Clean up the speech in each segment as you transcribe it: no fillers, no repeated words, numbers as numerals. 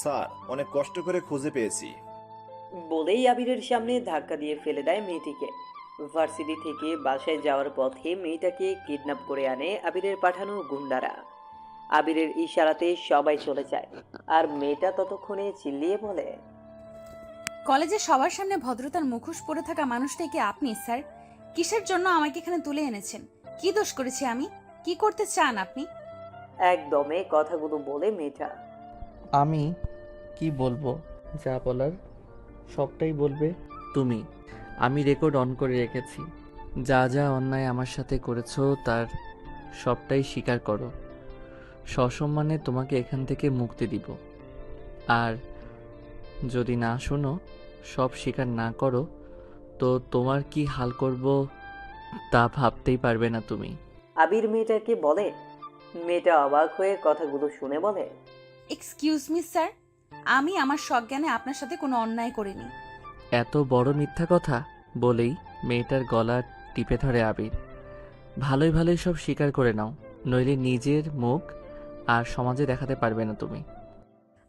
Sir, অনেক কষ্ট করে খুঁজে পেয়েছি। বলেই আবিরের সামনে ধাক্কা দিয়ে ফেলে দেয় মেয়েটিকে। ভার্সিটি থেকে বাসায় যাওয়ার পথে মেয়েটাকে কিডন্যাপ করে আনে আবিরের পাঠানো গুন্ডারা। আবিরের ইশারাতে সবাই চলে যায়, আর মেয়েটা ততক্ষণে চিল্লিয়ে বলে, কলেজে সবার সামনে ভদ্রতার মুখোশ পরে থাকা মানুষটাই কি আপনি স্যার? কিসের জন্য আমাকে এখানে তুলে এনেছেন? কি দোষ করেছি আমি? কি করতে চান আপনি? একদমে কথাগুলো বলে মেয়েটা। আমি কি বলবো? যা বলার সবটাই বলবে তুমি। আমি রেকর্ড অন করে রেখেছি। যা যা অন্যায় আমার সাথে করেছো তার সবটাই স্বীকার করো। সসম্মানে তোমাকে এখান থেকে মুক্তি দিব। আর যদি না শোনো, সব স্বীকার না করো, তো তোমার কি হাল করব তা ভাবতেই পারবে না তুমি। আবির মেয়েটাকে বলে। মেয়েটা অবাক হয়ে কথাগুলো শুনে বলে, এক্সকিউজ মি স্যার, আমি আমার সজ্ঞানে আপনার সাথে কোনো অন্যায় করিনি। এত বড় মিথ্যা কথা বলেই মেয়েটার গলা টিপে ধরে আবির। ভালোই ভালোই সব স্বীকার করে নাও, নইলে নিজের মুখ আর সমাজে দেখাতে পারবে না তুমি।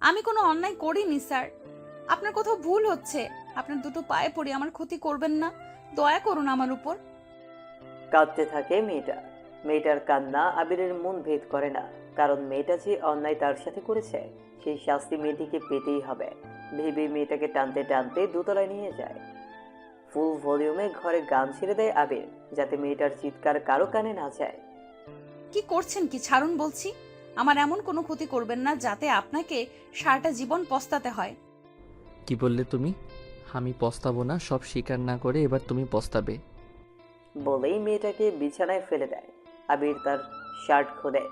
আমি কোনো অন্যায় করিনি স্যার। আপনার কোথাও ভুল হচ্ছে। আপনার দুটো পায়ে পড়ে আমার ক্ষতি করবেন না, দয়া করুন আমার উপর। কাঁদতে থাকে মেয়েটা। মেয়েটার কান্না আবিরের মন ভেদ করে না, কারণ মেয়েটা যে অন্যায় তার সাথে করেছে সেই শাস্তি মেয়েটিকে পেতেই হবে ভেবে মেয়েটাকে টানতে টানতে দোতলায় নিয়ে যায়। ফুল ভলিউমে ঘরে গান ছেড়ে দেয় আবির, যাতে মেয়েটার চিৎকার কারো কানে না যায়। কি করছেন কি? ছাড়ুন বলছি। আমার এমন কোনো ক্ষতি করবেন না যাতে আপনাকে সারাটা জীবন পস্তাতে হয়। কি বললে তুমি? আমি পস্তাবো না, সব স্বীকার না করে এবার তুমি পস্তাবে। বলেই মেয়েটাকে বিছানায় ফেলে দেয়। আবির তার শার্ট খোলে।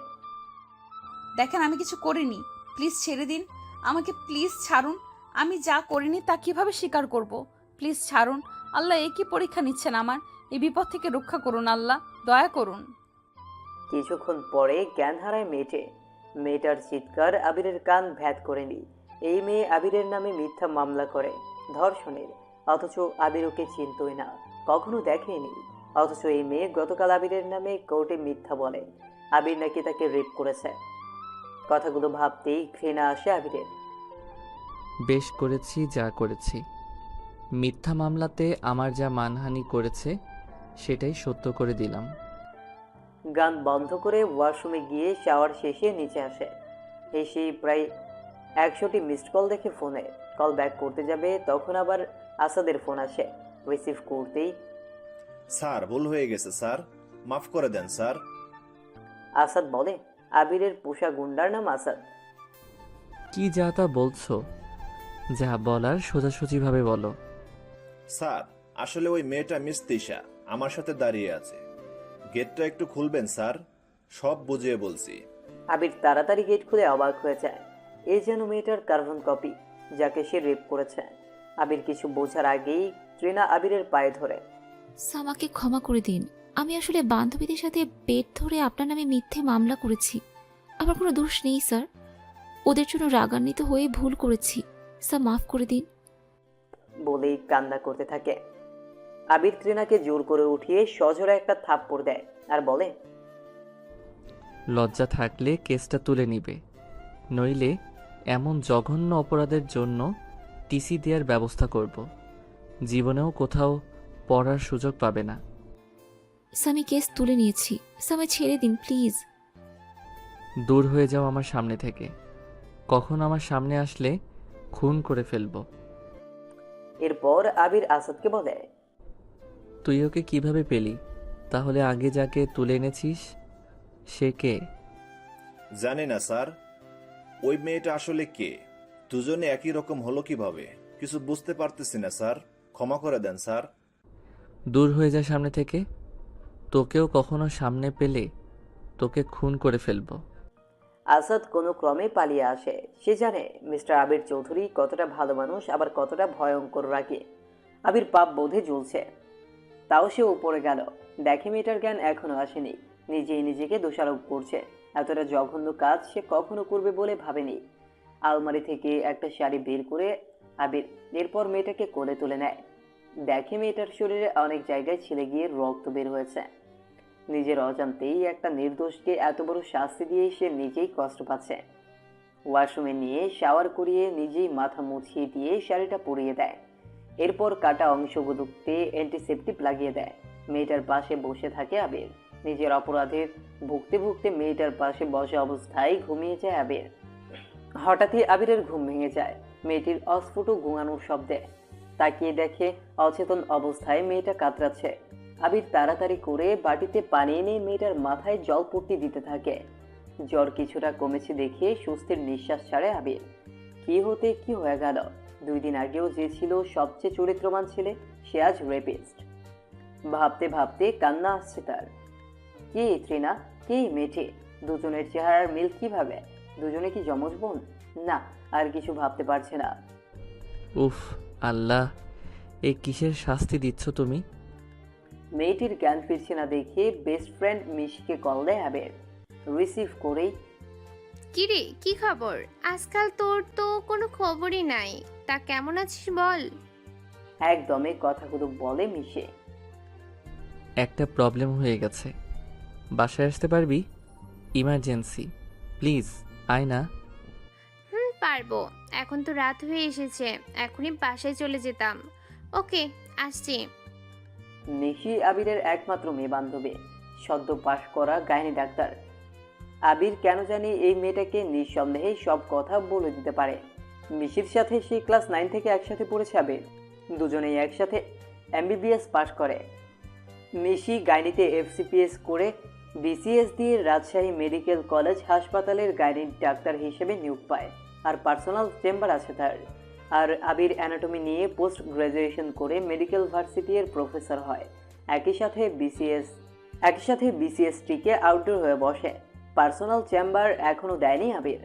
দেখেন আমি কিছু করিনি, প্লিজ ছেড়ে দিন আমাকে, প্লিজ ছাড়ুন। আমি যা করিনি তা কিভাবে স্বীকার করব? প্লিজ ছাড়ুন। আল্লাহ, এ কি পরীক্ষা নিচ্ছেন আমার? এই বিপদ থেকে রক্ষা করুন আল্লাহ, দয়া করুন। কিছুক্ষণ পরে জ্ঞান হারায় মেয়েটার চিৎকার আবিরের কান ভ্যাদ করেনি। এই মেয়ে আবিরের নামে মিথ্যা মামলা করে ধর্ষণের, অথচ আবির ওকে চিনতই না, কখনো দেখেনি। অথচ এই মেয়ে গতকাল আবিরের নামে কোর্টে মিথ্যা বলে আবির নাকি তাকে রেপ করেছে। কথাগুলো ভাবতেই ঘৃণা আসে আবিরের। বেশ করেছি যা করেছি। মিথ্যা মামলাতে আমার যা মানহানি করেছে সেটাই সত্য করে দিলাম। গান বন্ধ করে ওয়াশরুমে গিয়ে শাওয়ার শেষে নিচে আসে। এসে প্রায় 100টি মিসড কল দেখে ফোনে কল ব্যাক করতে যাবে, তখন আবার আসাদের ফোন আসে। রিসিভ করতেই স্যার, ভুল হয়ে গেছে স্যার, মাফ করে দেন স্যার। আসাদ বলে, আবিরের পোষা গুন্ডার নাম আসাদ। কি যা তা বলছো? যা বলার সোজাসুজিভাবে বলো। স্যার, আসলে ওই মেয়েটা মিস তিশা আমার সাথে দাঁড়িয়ে আছে। গেটটা একটু খুলবেন স্যার? সব বুঝিয়ে বলছি। আবির তাড়াতাড়ি গেট খুলে অবাক হয়ে যায়। এই যেন মেয়েটার কার্বন কপি, যাকে সে রেপ করেছে। আবির কিছু বোঝার আগেই ট্রিনা আবিরের পায়ে ধরে। আমাকে ক্ষমা করে দিন। আমি আসলে বান্ধবীদের সাথে পেট ধরে আপনার নামে মিথ্যে মামলা করেছি। আমার কোনো দোষ নেই স্যার। ওদের জন্য রাগান্বিত হয়ে ভুল করেছি। স্যার মাফ করে দিন। বলেই কান্না করতে থাকে। আবির ট্রিনাকে জোর করে উঠিয়ে সজোরে একটা থাপ্পড় দেয় আর বলে, লজ্জা থাকলে কেসটা তুলে নিবে, নইলে এমন জঘন্য অপরাধের জন্য টিসি দেওয়ার ব্যবস্থা করব। জীবনেও কোথাও পড়ার সুযোগ পাবে না। স্যার আমি কেস তুলে নিয়েছি। স্যার আমায় ছেড়ে দিন প্লিজ। দূর হয়ে যাও আমার সামনে থেকে। কখন আমার সামনে আসলে খুন করে ফেলবো। এরপর আবির আসাদকে বলে, তুই ওকে কিভাবে পেলি? তাহলে আগে যাকে তুলে এনেছিস সে কে? জানি না স্যার, ওই মেয়েটা আসলে কে? দুজনে একই রকম হলো কিভাবে কিছু বুঝতে পারতেছি না স্যার, ক্ষমা করে দেন স্যার। দূর হয়ে যা সামনে থেকে। তোকেও কখনো সামনে পেলে তোকে খুন করে ফেলবো। আসাদ কোনো ক্রমে পালিয়ে আসে। সে জানে মিস্টার আবির চৌধুরী কতটা ভালো মানুষ, আবার কতটা ভয়ঙ্কর রাগী। আবির পাপ বোধে জ্বলছে, তাও সে উপরে গেল। দেখে মেয়েটার জ্ঞান এখনো আসেনি। নিজেই নিজেকে দোষারোপ করছে। এতটা জঘন্য কাজ সে কখনো করবে বলে ভাবেনি। আলমারি থেকে একটা শাড়ি বের করে আবির এরপর মেয়েটাকে কোলে তুলে নেয়। দেখে মেয়েটার শরীরে অনেক জায়গায় ছিলে গিয়ে রক্ত বের হয়েছে। নিজের অজান্তেই একটা নির্দোষকে এত বড় শাস্তি দিয়ে সে নিজেই কষ্ট পাচ্ছে। ওয়াশরুমে নিয়ে শাওয়ার করিয়ে নিজেই মাথা মুছিয়ে দিয়ে শাড়িটা পরিয়ে দেয়। এরপর কাটা অংশগুলোতে অ্যান্টিসেপটিক লাগিয়ে দেয়। মেয়েটার পাশে বসে থাকে আবির। নিজের অপরাধের ভুগতে ভুগতে মেয়েটার পাশে বসা অবস্থায় ঘুমিয়ে যায় আবির। হঠাৎই আবিরের ঘুম ভেঙে যায় মেয়েটির অস্ফুট গুঙানোর শব্দে। তাকিয়ে দেখে অচেতন অবস্থায় মেয়েটা কাতরাচ্ছে। আবির তাড়াতাড়ি করে বাটিতে পানি এনে মেয়েটার মাথায় জলপট্টি দিতে থাকে। জ্বর কিছুটা কমেছে দেখে স্বস্তির নিঃশ্বাস ছাড়ে আবির। কি হতে কি হয়ে গেল? 2 দিন আগেও যে ছিল সবচেয়ে চরিত্রবান ছেলে, সে আজ রেপিস্ট। ভাবতে ভাবতে কান্না আসছে তার। কে ত্রিনা, কে মেয়েটি? দুজনের চেহারার মিল কিভাবে? দুজনে কি যমজ বোন? না, আর কিছু ভাবতে পারছে না। উফ আল্লাহ, এই কিসের শাস্তি দিচ্ছ তুমি? মেয়েটির জ্ঞান ফিরছে না দেখে বেস্ট ফ্রেন্ড মিশিকে কল দেয় আবির। রিসিভ করেই, কিরে, কি খবর? আজকাল তোর তো কোনো খবরই নাই। তা কেমন আছিস বল? একদমই কথাগুলো বলে মিশে। একটা প্রবলেম হয়ে গেছে, বাসায় আসতে পারবি? ইমার্জেন্সি, প্লিজ আয় না। পারবো। এখন তো রাত হয়ে এসেছে, এখনই বাসায় চলে যেতাম। ওকে, আসছি। মিশি আবিরের একমাত্র মেয়ে বান্ধবী, সদ্য পাশ করা গাইনি ডাক্তার। আবির কেন জানি এই মেয়েটাকে নিঃসন্দেহে সব কথা বলে দিতে পারে। মিশির সাথে সে ক্লাস 9 থেকে একসাথে পড়েছে আবির। দুজনেই একসাথে এমবিবিএস পাশ করে। মিশি গাইনিতে এফসিপিএস করে বিসিএস দিয়ে রাজশাহী মেডিকেল কলেজ হাসপাতালের গাইনি ডাক্তার হিসেবে নিয়োগ পায়, আর পার্সোনাল চেম্বার আছে তার। আর আবির অ্যানাটমি নিয়ে পোস্ট গ্রাজুয়েশন করে মেডিকেল ভার্সিটির প্রফেসর হয়। একই সাথে বিসিএসটিকে আউটডোর হয়ে বসে। পার্সোনাল চেম্বার এখনো দেয়নি আবির।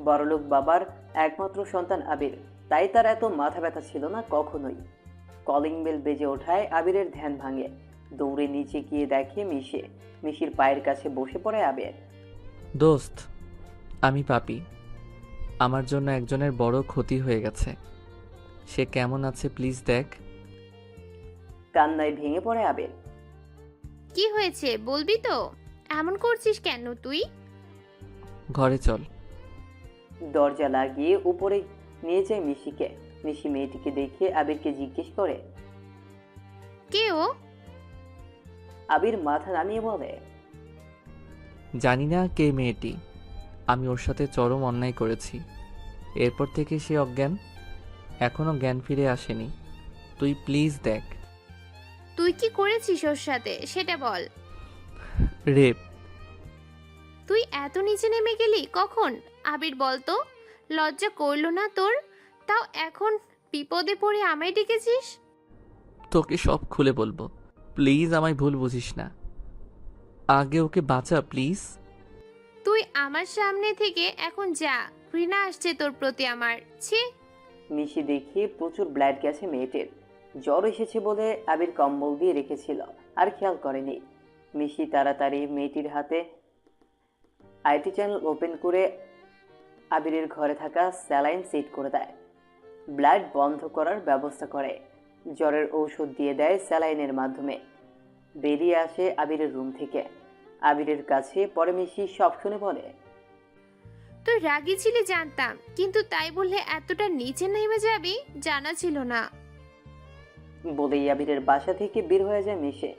বড়লোক বাবার একমাত্র সন্তান আবির, তাই তার এত মাথা ব্যথা ছিল না কখনোই। কলিং বেল বেজে ওঠায় আবিরের ধ্যান ভাঙে। দৌড়ে নিচে গিয়ে দেখে মিশির পায়ের কাছে বসে পড়ে আবির। দোস্ত, আমি পাপি। আমার জন্য একজনের বড় ক্ষতি হয়ে গেছে। সে কেমন আছে প্লিজ দেখ। কান্নায় ভেঙে পড়ে আবির। কি হয়েছে বলবি তো? এমন করছিস কেন তুই? ঘরে চল। দরজা লাগিয়ে উপরে নিয়ে যায় মিশিকে। মিশি মেয়েটিকে দেখে আবিরকে জিজ্ঞেস করে। কে ও? আবির মাথা নামিয়ে বলে, জানি না কে মেয়েটি, আমি ওর সাথে চরম অন্যায় করেছি। এরপর থেকে সে অজ্ঞান, এখনো জ্ঞান ফিরে আসেনি। তুই প্লিজ দেখ। তুই কি করেছিস ওর সাথে সেটা বল। রেপ। তুই এত নিচে নেমে গেলি কখন? আবির বলতো, লজ্জা করলো না তোর? তাও এখন বিপদে পড়ে আমায় ডেকেছিস। তোকে সব খুলে বলবো, প্লিজ আমায় ভুল বুঝিস না। আগে ওকে বাঁচা প্লিজ। তুই আমার সামনে থেকে এখন যা, ঘৃণা আসছে তোর প্রতি আমার। ছি। মিশি দেখে প্রচুর ব্লাড গেছে মেয়েটির। জ্বর এসেছে বলে আবির কম্বল দিয়ে রেখেছিল, আর খেয়াল করেনি। মিশি তাড়াতাড়ি মেয়েটির হাতে আইটি চ্যানেল ওপেন করে আবিরের ঘরে থাকা স্যালাইন সেট করে দেয়। ব্লাড বন্ধ করার ব্যবস্থা করে। জ্বরের ঔষধ দিয়ে দেয় স্যালাইনের মাধ্যমে। বেরিয়ে আসে আবিরের রুম থেকে। আবিরের কাছে পরে মিশি সব শুনে বলে, তুই রাগী ছিলি জানতাম, কিন্তু তাই বললে এতটা নিচে নেমে যাবি জানা ছিল না। বলেই আবিরের বাসা থেকে বের হয়ে যায় মিশে।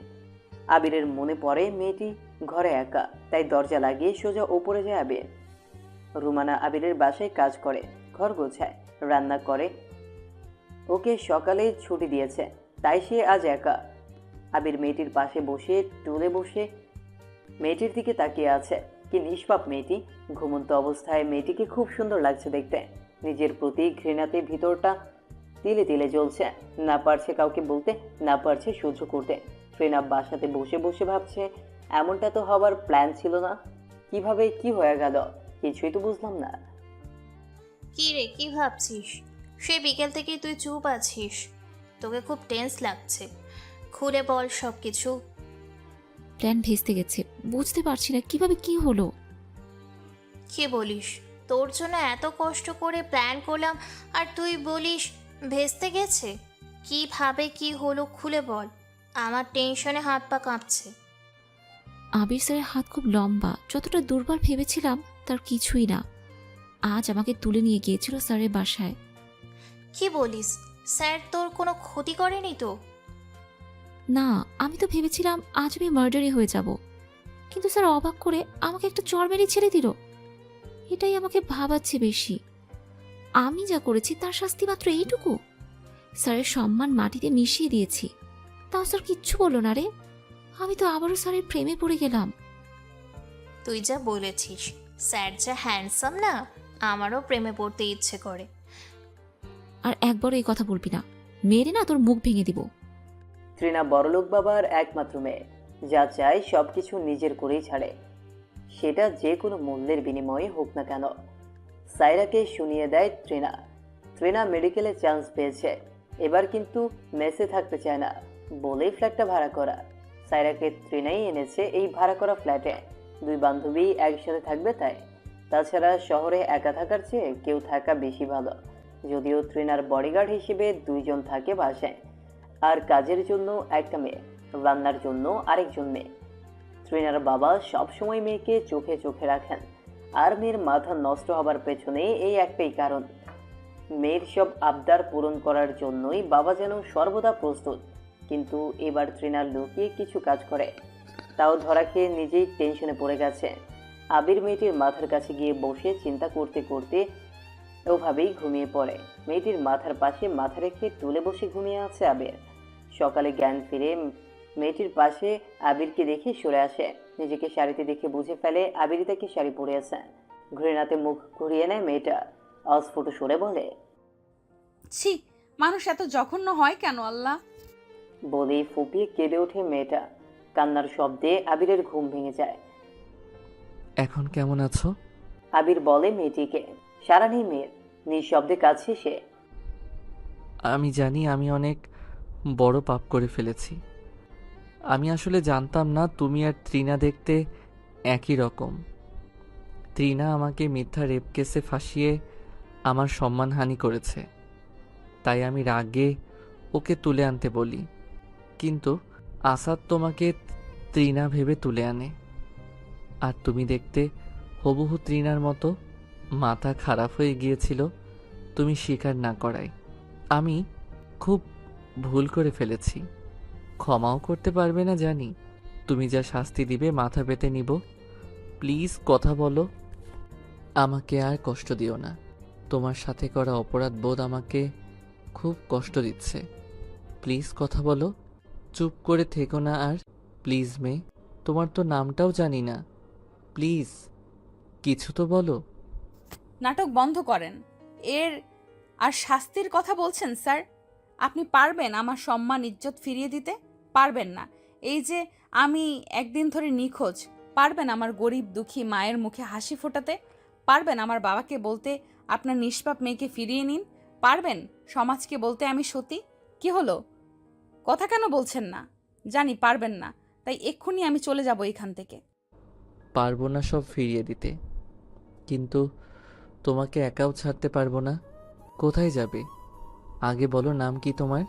আবিরের মনে পড়ে মেয়েটি ঘরে একা, তাই দরজা লাগিয়ে সোজা ওপরে যায় আবির। রুমানা আবিরের বাসায় কাজ করে, ঘর গোছায়, রান্না করে। ওকে সকালে ছুটি দিয়েছে, তাই সে আজ একা। আবির মেয়েটির পাশে বসে টুলে বসে মেয়েটির দিকে তাকিয়ে আছে। কি নিষ্পাপ মেয়েটি! ঘুমন্ত অবস্থায় মেয়েটিকে খুব সুন্দর লাগছে দেখতে। নিজের প্রতি ঘৃণাতে ভিতরটা তিলে তিলে জ্বলছে। না পারছে কাউকে বলতে, না পারছে সহ্য করতে। ট্রেনা বাসাতে বসে বসে ভাবছে, এমনটা তো হবার প্ল্যান ছিল না। কিভাবে কি হয়ে গেল কিছুই তো বুঝলাম না। কি রে, কি ভাবছিস? সে বিকেল থেকে তুই চুপ আছিস, তোকে খুব টেন্স লাগছে। খুলে বল সব কিছু। প্ল্যান ভেস্তে গেছে, বুঝতে পারছি না কিভাবে কি হলো। কি বলিস? তোর জন্য এত কষ্ট করে প্ল্যান করলাম, আর তুই বলিস ভেস্তে গেছে? কিভাবে কি হলো খুলে বল, আমার টেনশনে হাত পা কাঁপছে। আবির স্যারের হাত খুব লম্বা, যতটা দুর্বল ভেবেছিলাম তার কিছুই না। আজ আমাকে তুলে নিয়ে গিয়েছিল স্যারের বাসায়। কি বলিস? স্যার তোর কোনো ক্ষতি করেনি তো? না, আমি তো ভেবেছিলাম আজ আমি মার্ডারই হয়ে যাব, কিন্তু স্যার অবাক করে আমাকে একটা চড় মেরে ছেড়ে দিল। এটাই আমাকে ভাবাচ্ছে বেশি। আমি যা করেছি তার শাস্তি মাত্র এইটুকু? স্যারের সম্মান মাটিতে মিশিয়ে দিয়েছি, তাও স্যার কিচ্ছু বললো না রে। আমি তো আবারও স্যারের প্রেমে পড়ে গেলাম। তুই যা বলেছিস, স্যার যা হ্যান্ডসাম না, আমারও প্রেমে পড়তে ইচ্ছে করে। আর একবারও এই কথা বলবি না, মেরে না তোর মুখ ভেঙে দিব। তৃণা বড়লোক বাবার একমাত্র মেয়ে, যা চায় সবকিছু নিজের করেই ছাড়ে, সেটা যে কোনো মূল্যের বিনিময়ে হোক না কেন। সাইরাকে শুনিয়ে দেয় তৃণা। তৃণা মেডিকেলে চান্স পেয়েছে, এবার কিন্তু মেসে থাকতে চায় না বলেই ফ্ল্যাটটা ভাড়া করা। সাইরাকে তৃণাই এনেছে এই ভাড়া করা ফ্ল্যাটে, দুই বান্ধবী একসাথে থাকবে তাই। তাছাড়া শহরে একা থাকার চেয়ে কেউ থাকা বেশি ভালো, যদিও তৃণার বডিগার্ড হিসেবে দুইজন থাকে বাসায়, আর কাজের জন্য একটা মেয়ে, রান্নার জন্য আরেকজন মেয়ে। তৃণার বাবা সবসময় মেয়েকে চোখে চোখে রাখেন, আর মেয়ের মাথা নষ্ট হবার পেছনে এই একটাই কারণ, মেয়ের সব আবদার পূরণ করার জন্যই বাবা যেন সর্বদা প্রস্তুত। কিন্তু এবার তৃণা লুকিয়ে কিছু কাজ করে, তাও ধরা খেয়ে নিজেই টেনশনে পড়ে গেছে। আবির মেয়েটির মাথার কাছে গিয়ে বসে চিন্তা করতে করতে ওভাবেই ঘুমিয়ে পড়ে। মেয়েটির মাথার পাশে মাথা রেখে তুলে বসে ঘুমিয়ে আছে আবির। সকালে জ্ঞান ফিরে মেয়েটির পাশে আবিরকে দেখে সরে আসে। নিজেকে শাড়িতে দেখে বুঝে ফেলে আবিরই তাকে শাড়ি পরে আছে। ঘৃণাতে মুখ ঘুরিয়ে নেয় মেয়েটা, অস্ফুট সরে বলে, ছি, মানুষ এত জঘন্য হয় কেন আল্লাহ? বলেই ফুপিয়ে কেঁদে ওঠে মেয়েটা। কান্নার শব্দে আবিরের ঘুম ভেঙে যায়। এখন কেমন আছো? আবির বলে মেয়েটিকে। সারা নেই মেয়ের, নিঃশব্দে কাছে সে। আমি জানি আমি অনেক বড় পাপ করে ফেলেছি। আমি আসলে জানতাম না তুমি আর তৃণা দেখতে একই রকম। তৃণা আমাকে মিথ্যা রেপ কেসে ফাঁসিয়ে আমার সম্মানহানি করেছে, তাই আমি রাগে ওকে তুলে আনতে বলি, কিন্তু আসাদ তোমাকে তৃণা ভেবে তুলে আনে। আর তুমি দেখতে হুবহু তৃণার মতো। মাথা খারাপ হয়ে গিয়েছিল তুমি স্বীকার না করায়। আমি খুব ভুল করে ফেলেছি, ক্ষমাও করতে পারবে না জানি। তুমি যা শাস্তি দিবে মাথা পেতে নিব। প্লিজ কথা বলো, আমাকে আর কষ্ট দিও না। তোমার সাথে করা অপরাধ বোধ আমাকে খুব কষ্ট দিচ্ছে। প্লিজ কথা বলো, চুপ করে থেকো না আর। প্লিজ মেয়ে, তোমার তো নামটাও জানি না, প্লিজ কিছু তো বলো। নাটক বন্ধ করেন। এর আর শাস্তির কথা বলছেন স্যার? আপনি পারবেন আমার সম্মান ইজ্জত ফিরিয়ে দিতে? পারবেন না। এই যে আমি একদিন ধরে নিখোঁজ, পারবেন আমার গরিব দুঃখী মায়ের মুখে হাসি ফোটাতে? পারবেন আমার বাবাকে বলতে আপনার নিষ্পাপ মেয়েকে ফিরিয়ে নিন? পারবেন সমাজকে বলতে আমি সতী? কি হলো, কথা কেন বলছেন না? জানি পারবেন না, তাই এক্ষুনি আমি চলে যাব এখান থেকে। পারবো না সব ফিরিয়ে দিতে, কিন্তু তোমাকে একাও ছাড়তে পারবো না। কোথায় যাবে আগে বলো, নাম কি তোমার?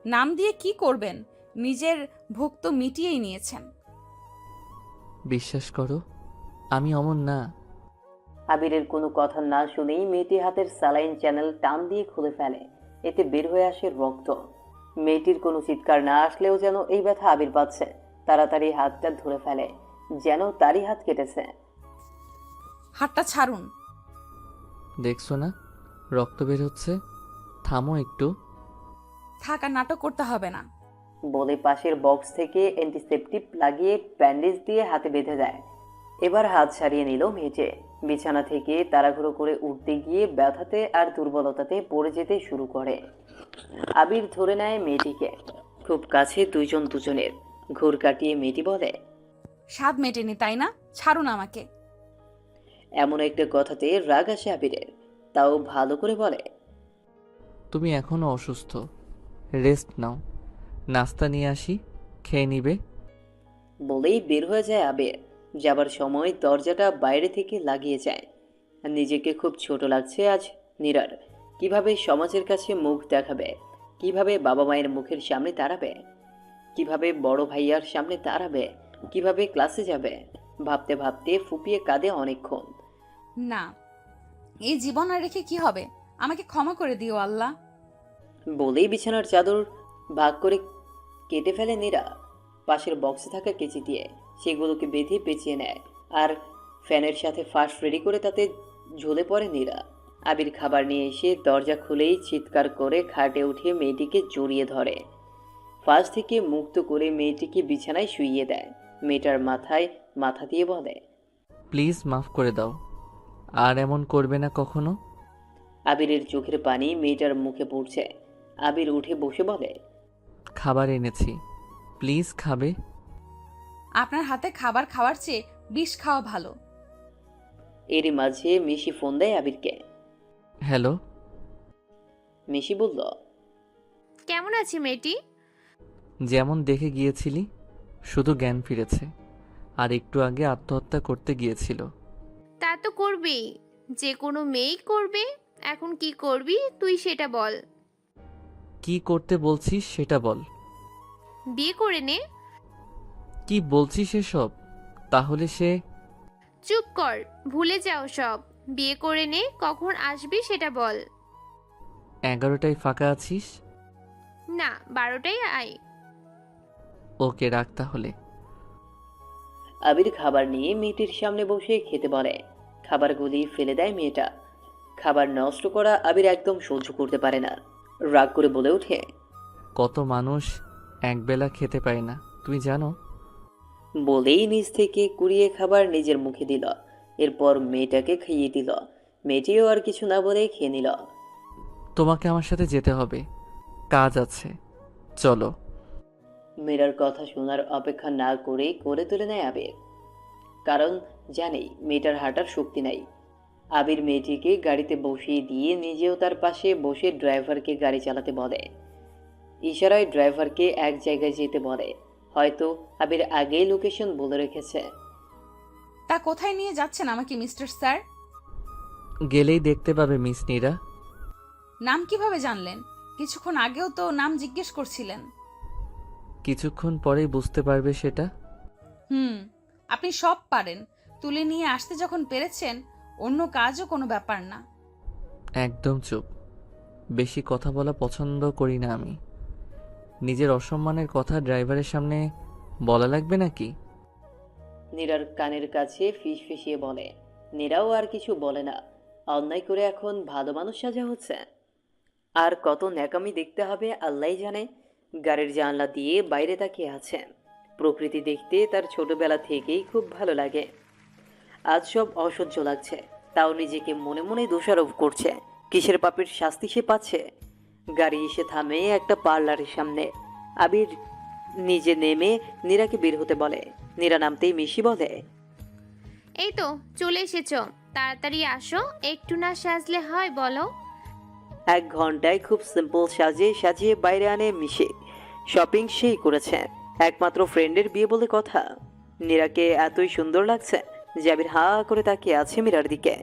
নাম দিয়ে কি করবেন? নিজের ভোগ তো মিটিয়েই নিয়েছেন। বিশ্বাস করো আমি অমন না। আবিরের কোনো কথা না শুনেই মেয়েটি হাতের স্যালাইন চ্যানেল টান দিয়ে খুলে ফেলে, এতে বের হয়ে আসে রক্ত। মেয়েটির কোনো চিৎকার না আসলেও যেন এই ব্যথা আবির পাচ্ছে। তাড়াতাড়ি হাতটা ধরে ফেলে, যেন তারই হাত কেটেছে। হাতটা ছাড়ুন। দেখছো না রক্ত বের হচ্ছে, থামো একটু। থাক, আর নাটক করতে হবে না। বলে পাশের বক্স থেকে অ্যান্টিসেপটিভ লাগিয়ে ব্যান্ডেজ দিয়ে হাতে বেঁধে দেয়। এবার হাত ছাড়িয়ে নিল মেয়েটে। বিছানা থেকে তাড়াহুড়ো করে উঠতে গিয়ে ব্যথাতে আর দুর্বলতাতে পড়ে যেতে শুরু করে। আবির ধরে নেয় মেয়েটিকে, খুব কাছে দুইজন দুজনের। ঘুর কাটিয়ে মেয়েটি বলে, স্বাদ মেটেনি তাই না? ছাড়ুন আমাকে। এমন একটা কথাতে রাগ আসে আবিরের, তাও ভালো করে বলে, তুমি এখনো অসুস্থ, রেস্ট নাও। নাস্তা নিয়ে আসি, খেয়ে নিবে। বলেই বের হয়ে যায় আবির। যাবার সময় দরজাটা বাইরে থেকে লাগিয়ে যায়। নিজেকে খুব ছোট লাগছে আজ নীরার। কিভাবে সমাজের কাছে মুখ দেখাবে, কিভাবে বাবা মায়ের মুখের সামনে দাঁড়াবে, কিভাবে বড় ভাইয়ার সামনে দাঁড়াবে, কিভাবে ক্লাসে যাবে। ভাবতে ভাবতে ফুপিয়ে কাঁদে অনেকক্ষণ। না, এই জীবন আর রেখে কি হবে? আমাকে ক্ষমা করে দিও আল্লাহ। বলেই বিছানার চাদর ভাগ করে কেটে ফেলে নীরা। পাশের বক্সে থাকা কেচি দিয়ে সেগুলোকে বেঁধে পেঁচিয়ে নেয় আর ফ্যানের সাথে ফাঁস রেডি করে তাতে ঝুলে পড়ে নীরা। আবির খাবার নিয়ে এসে দরজা খুলেই চিৎকার করে খাটে উঠে মেয়েটিকে জড়িয়ে ধরে। ফাঁস থেকে মুক্ত করে মেয়েটিকে বিছানায় শুইয়ে দেয়। মেয়েটার মাথায় মাথা দিয়ে বলে, প্লিজ মাফ করে দাও, আর এমন করবে না কখনো। আবিরের চোখের পানি মেয়েটার মুখে পড়ছে। আবির উঠে বসে বলে, খাবার এনেছি, প্লিজ খাবে। আপনার হাতে খাবার খাওয়ার চেয়ে বিষ খাওয়া ভালো। এরই মাঝে মিশি ফোন দেয় আবিরকে। হ্যালো। মিশি বলল, কেমন আছে মেয়েটি? যেমন দেখে গিয়েছিলি, শুধু জ্ঞান ফিরেছে, আর একটু আগে আত্মহত্যা করতে গিয়েছিল। তা তো করবেই, যে কোনো মেয়েই করবে। এখন কি করবি তুই সেটা বল। কি করতে বলছিস সেটা বল। বিয়ে করে নে। কি বলছিস এসব? তাহলে সে? চুপ কর, ভুলে যাও সব। বিয়ে করে নে, কখন আসবি সেটা বল। 11টায় ফাঁকা আছিস? না, 12টায় আয়। ওকে, রাখ তাহলে। আবির খাবার নিয়ে মেয়েটির সামনে বসে খেতে বলে। খাবারগুলি ফেলে দেয় মেয়েটা। খাবার নষ্ট করা আবির একদম সহ্য করতে পারে না। রাগ করে বলে ওঠে, কত মানুষ একবেলা খেতে পায় না, তুই জানো? বলেই নিজ থেকে কুড়িয়ে খাবার নিজের মুখে দিল। এরপর মেয়েটাকে খাইয়ে দিল। মেয়েটিও আর কিছু না বলে খেয়ে নিল। তোমাকে আমার সাথে যেতে হবে, কাজ আছে, চলো। মীরার কথা শোনার অপেক্ষা না করে করে তুলে নেয় আবির। কারণ জানেই মেয়েটার হাঁটার শক্তি নাই। আবির মেয়েটিকে গাড়িতে বসিয়ে দিয়ে নিজেও তার পাশে বসে ড্রাইভারকে গাড়ি চালাতে বলে। ইশারায় ড্রাইভারকে এক জায়গায় যেতে বলে। হয়তো আবির আগেই লোকেশন বলে রেখেছে। তা কোথায় নিয়ে যাচ্ছেন আমাকে মিস্টার স্যার? গেলেই দেখতে পাবে মিস নীরা। নাম কিভাবে জানলেন? কিছুক্ষণ আগেও তো নাম জিজ্ঞেস করছিলেন। কিছুক্ষণ পরেই বুঝতে পারবে সেটা। আপনি সব পারেন। তুলে নিয়ে আসতে যখন পেরেছেন, অন্য কাজও কোনো ব্যাপার না। একদম চুপ, বেশি কথা বলা পছন্দ করি না আমি। নিজের অসম্মানের কথা ড্রাইভারের সামনে বলা লাগবে নাকি? নীরার কানের কাছে ফিসফিসিয়ে বলে। নীরাও আর কিছু বলে না। অন্যায় করে এখন ভালো মানুষ সাজা হচ্ছে। আর কত ন্যাকামি দেখতে হবে আল্লাহই জানে। গাড়ির জানলা দিয়ে বাইরে তাকিয়ে আছে। প্রকৃতি দেখতে তার ছোটবেলা থেকেই খুব ভালো লাগে। আজ সব অসহ্য লাগছে। তাও নিজেকে মনে মনে দোষারোপ করছে। কিসের পাপের শাস্তি সে পাচ্ছে। গাড়ি এসে থামে একটা পার্লারের সামনে। আবির নিজে নেমে নীরাকে বের হতে বলে। নীরা নামতেই মিশি বলে, এই তো চলে এসেছো, তাড়াতাড়ি আসো। একটু না সাজলে হয় বলো? 1 ঘন্টায় খুব সিম্পল সাজিয়ে বাইরে আনে মিশে। শপিং সেই করেছে। একমাত্র ফ্রেন্ডের বিয়ে বলে কথা। নীরাকে এতই সুন্দর লাগছে যে আবির হা করে তাকিয়ে আছে মীরার দিকে।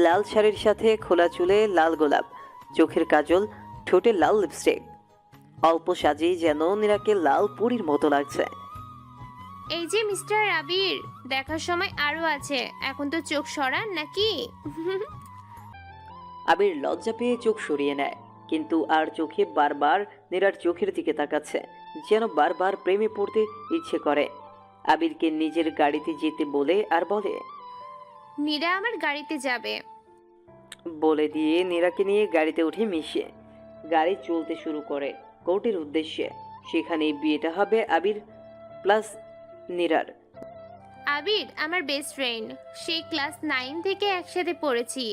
লাল শাড়ির সাথে খোলা চুলে লাল গোলাপ, চোখের কাজল, ঠোঁটে লাল লিপস্টিক। অল্প সাজেই যেন নীরাকে লাল পরীর মতো লাগছে। এই যে মিস্টার আবির, দেখার সময় আরো আছে, এখন তো চোখ সরান নাকি? আবির লজ্জা পেয়ে চোখ সরিয়ে নেয়, কিন্তু আর চোখে বারবার নীরার চোখের দিকে তাকাচ্ছে, যেন বারবার প্রেমে পড়তে ইচ্ছে করে। আবিরকে নিজের গাড়িতে যেতে বলে আর বলে, মীরা আমার গাড়িতে যাবে। বলে দিয়ে নীরাকে নিয়ে গাড়িতে উঠে মিশে গাড়ি চলতে শুরু করে কোর্টের উদ্দেশ্যে। সেখানেই বিয়েটা হবে আবির প্লাস নীরার। আবির আমার বেস্ট ফ্রেন্ড, সেই ক্লাস 9 থেকে একসাথে পড়েছি।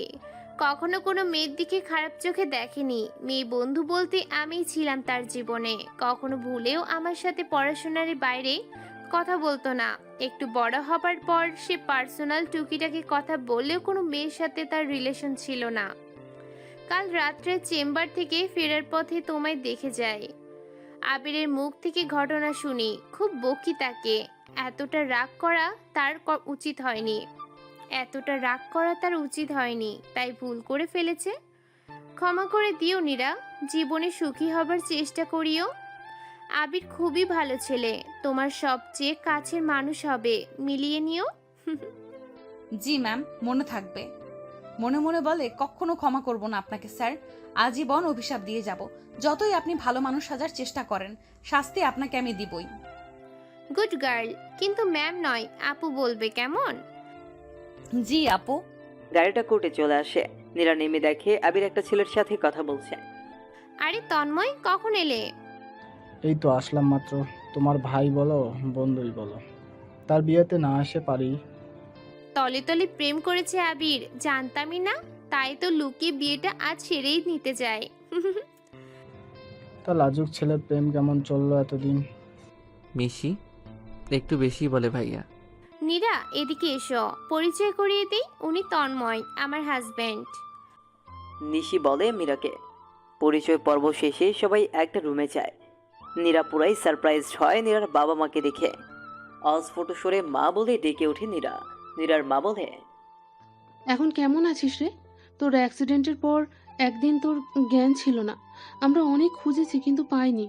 কখনো কোনো মেয়ের দিকে খারাপ চোখে দেখেনি। মেয়ে বন্ধু বলতে আমিই ছিলাম তার জীবনে। কখনো ভুলেও আমার সাথে পড়াশোনার বাইরে কথা বলতো না। একটু বড় হবার পর সে পার্সোনাল টুকিটাকি কথা বললেও কোনো মেয়ের সাথে তার রিলেশন ছিল না। কাল রাত্রে চেম্বার থেকে ফেরার পথে তোমায় দেখে যাই। আবিরের মুখ থেকে ঘটনা শুনি, খুব বকি তাকে। এতটা রাগ করা তার উচিত হয়নি, তাই ভুল করে ফেলেছে। ক্ষমা করে দিও নীরা, জীবনে সুখী হবার চেষ্টা করিও। আবির খুবই ভালো ছেলে, তোমার সবচেয়ে কাছের মানুষ হবে, মিলিয়ে নিও। জি ম্যাম, মনে থাকবে। মনে মনে বলে, কখনো ক্ষমা করব না আপনাকে স্যার, আজীবন অভিশাপ দিয়ে যাব। যতই আপনি ভালো মানুষ সাজার চেষ্টা করেন, শাস্তি আপনাকে আমি দিবই। গুড গার্ল, কিন্তু ম্যাম নয়, আপু বলবে, কেমন? জি আপু। গাড়িটা কোর্টে চলে আসে। নীরা নেমে দেখে আবির একটা ছেলের সাথে কথা বলছে। আরে তন্ময়, কখন এলে? এই তো আসলাম মাত্র। তোমার ভাই বলো বন্ধুই বলো, তার বিয়েতে না আসে পারি? তলে তলে প্রেম করেছে আবির, জানতামই না। তাই তো লুকিয়ে বিয়েটা আজ সেরেই নিতে যায়। তা লাজুক ছেলের প্রেম কেমন চললো এতদিন? মিশি একটু বেশি বলে ভাইয়া। নীরা, এদিকে এসো, পরিচয় করিয়ে দিই। উনি তন্ময়, আমার হাজবেন্ড। নিশি বলে মীরাকে। পরিচয় পর্ব শেষে সবাই একটা রুমে যায়। নীরা পুরাই সারপ্রাইজ হয় নীরার বাবা মাকে দেখে। অস্ফুট সুরে মা বলে ডেকে ওঠে নীরা। নীরার মা বলে, এখন কেমন আছিস রে? তোর অ্যাক্সিডেন্টের পর একদিন তোর জ্ঞান ছিল না। আমরা অনেক খুঁজেছি কিন্তু পাইনি।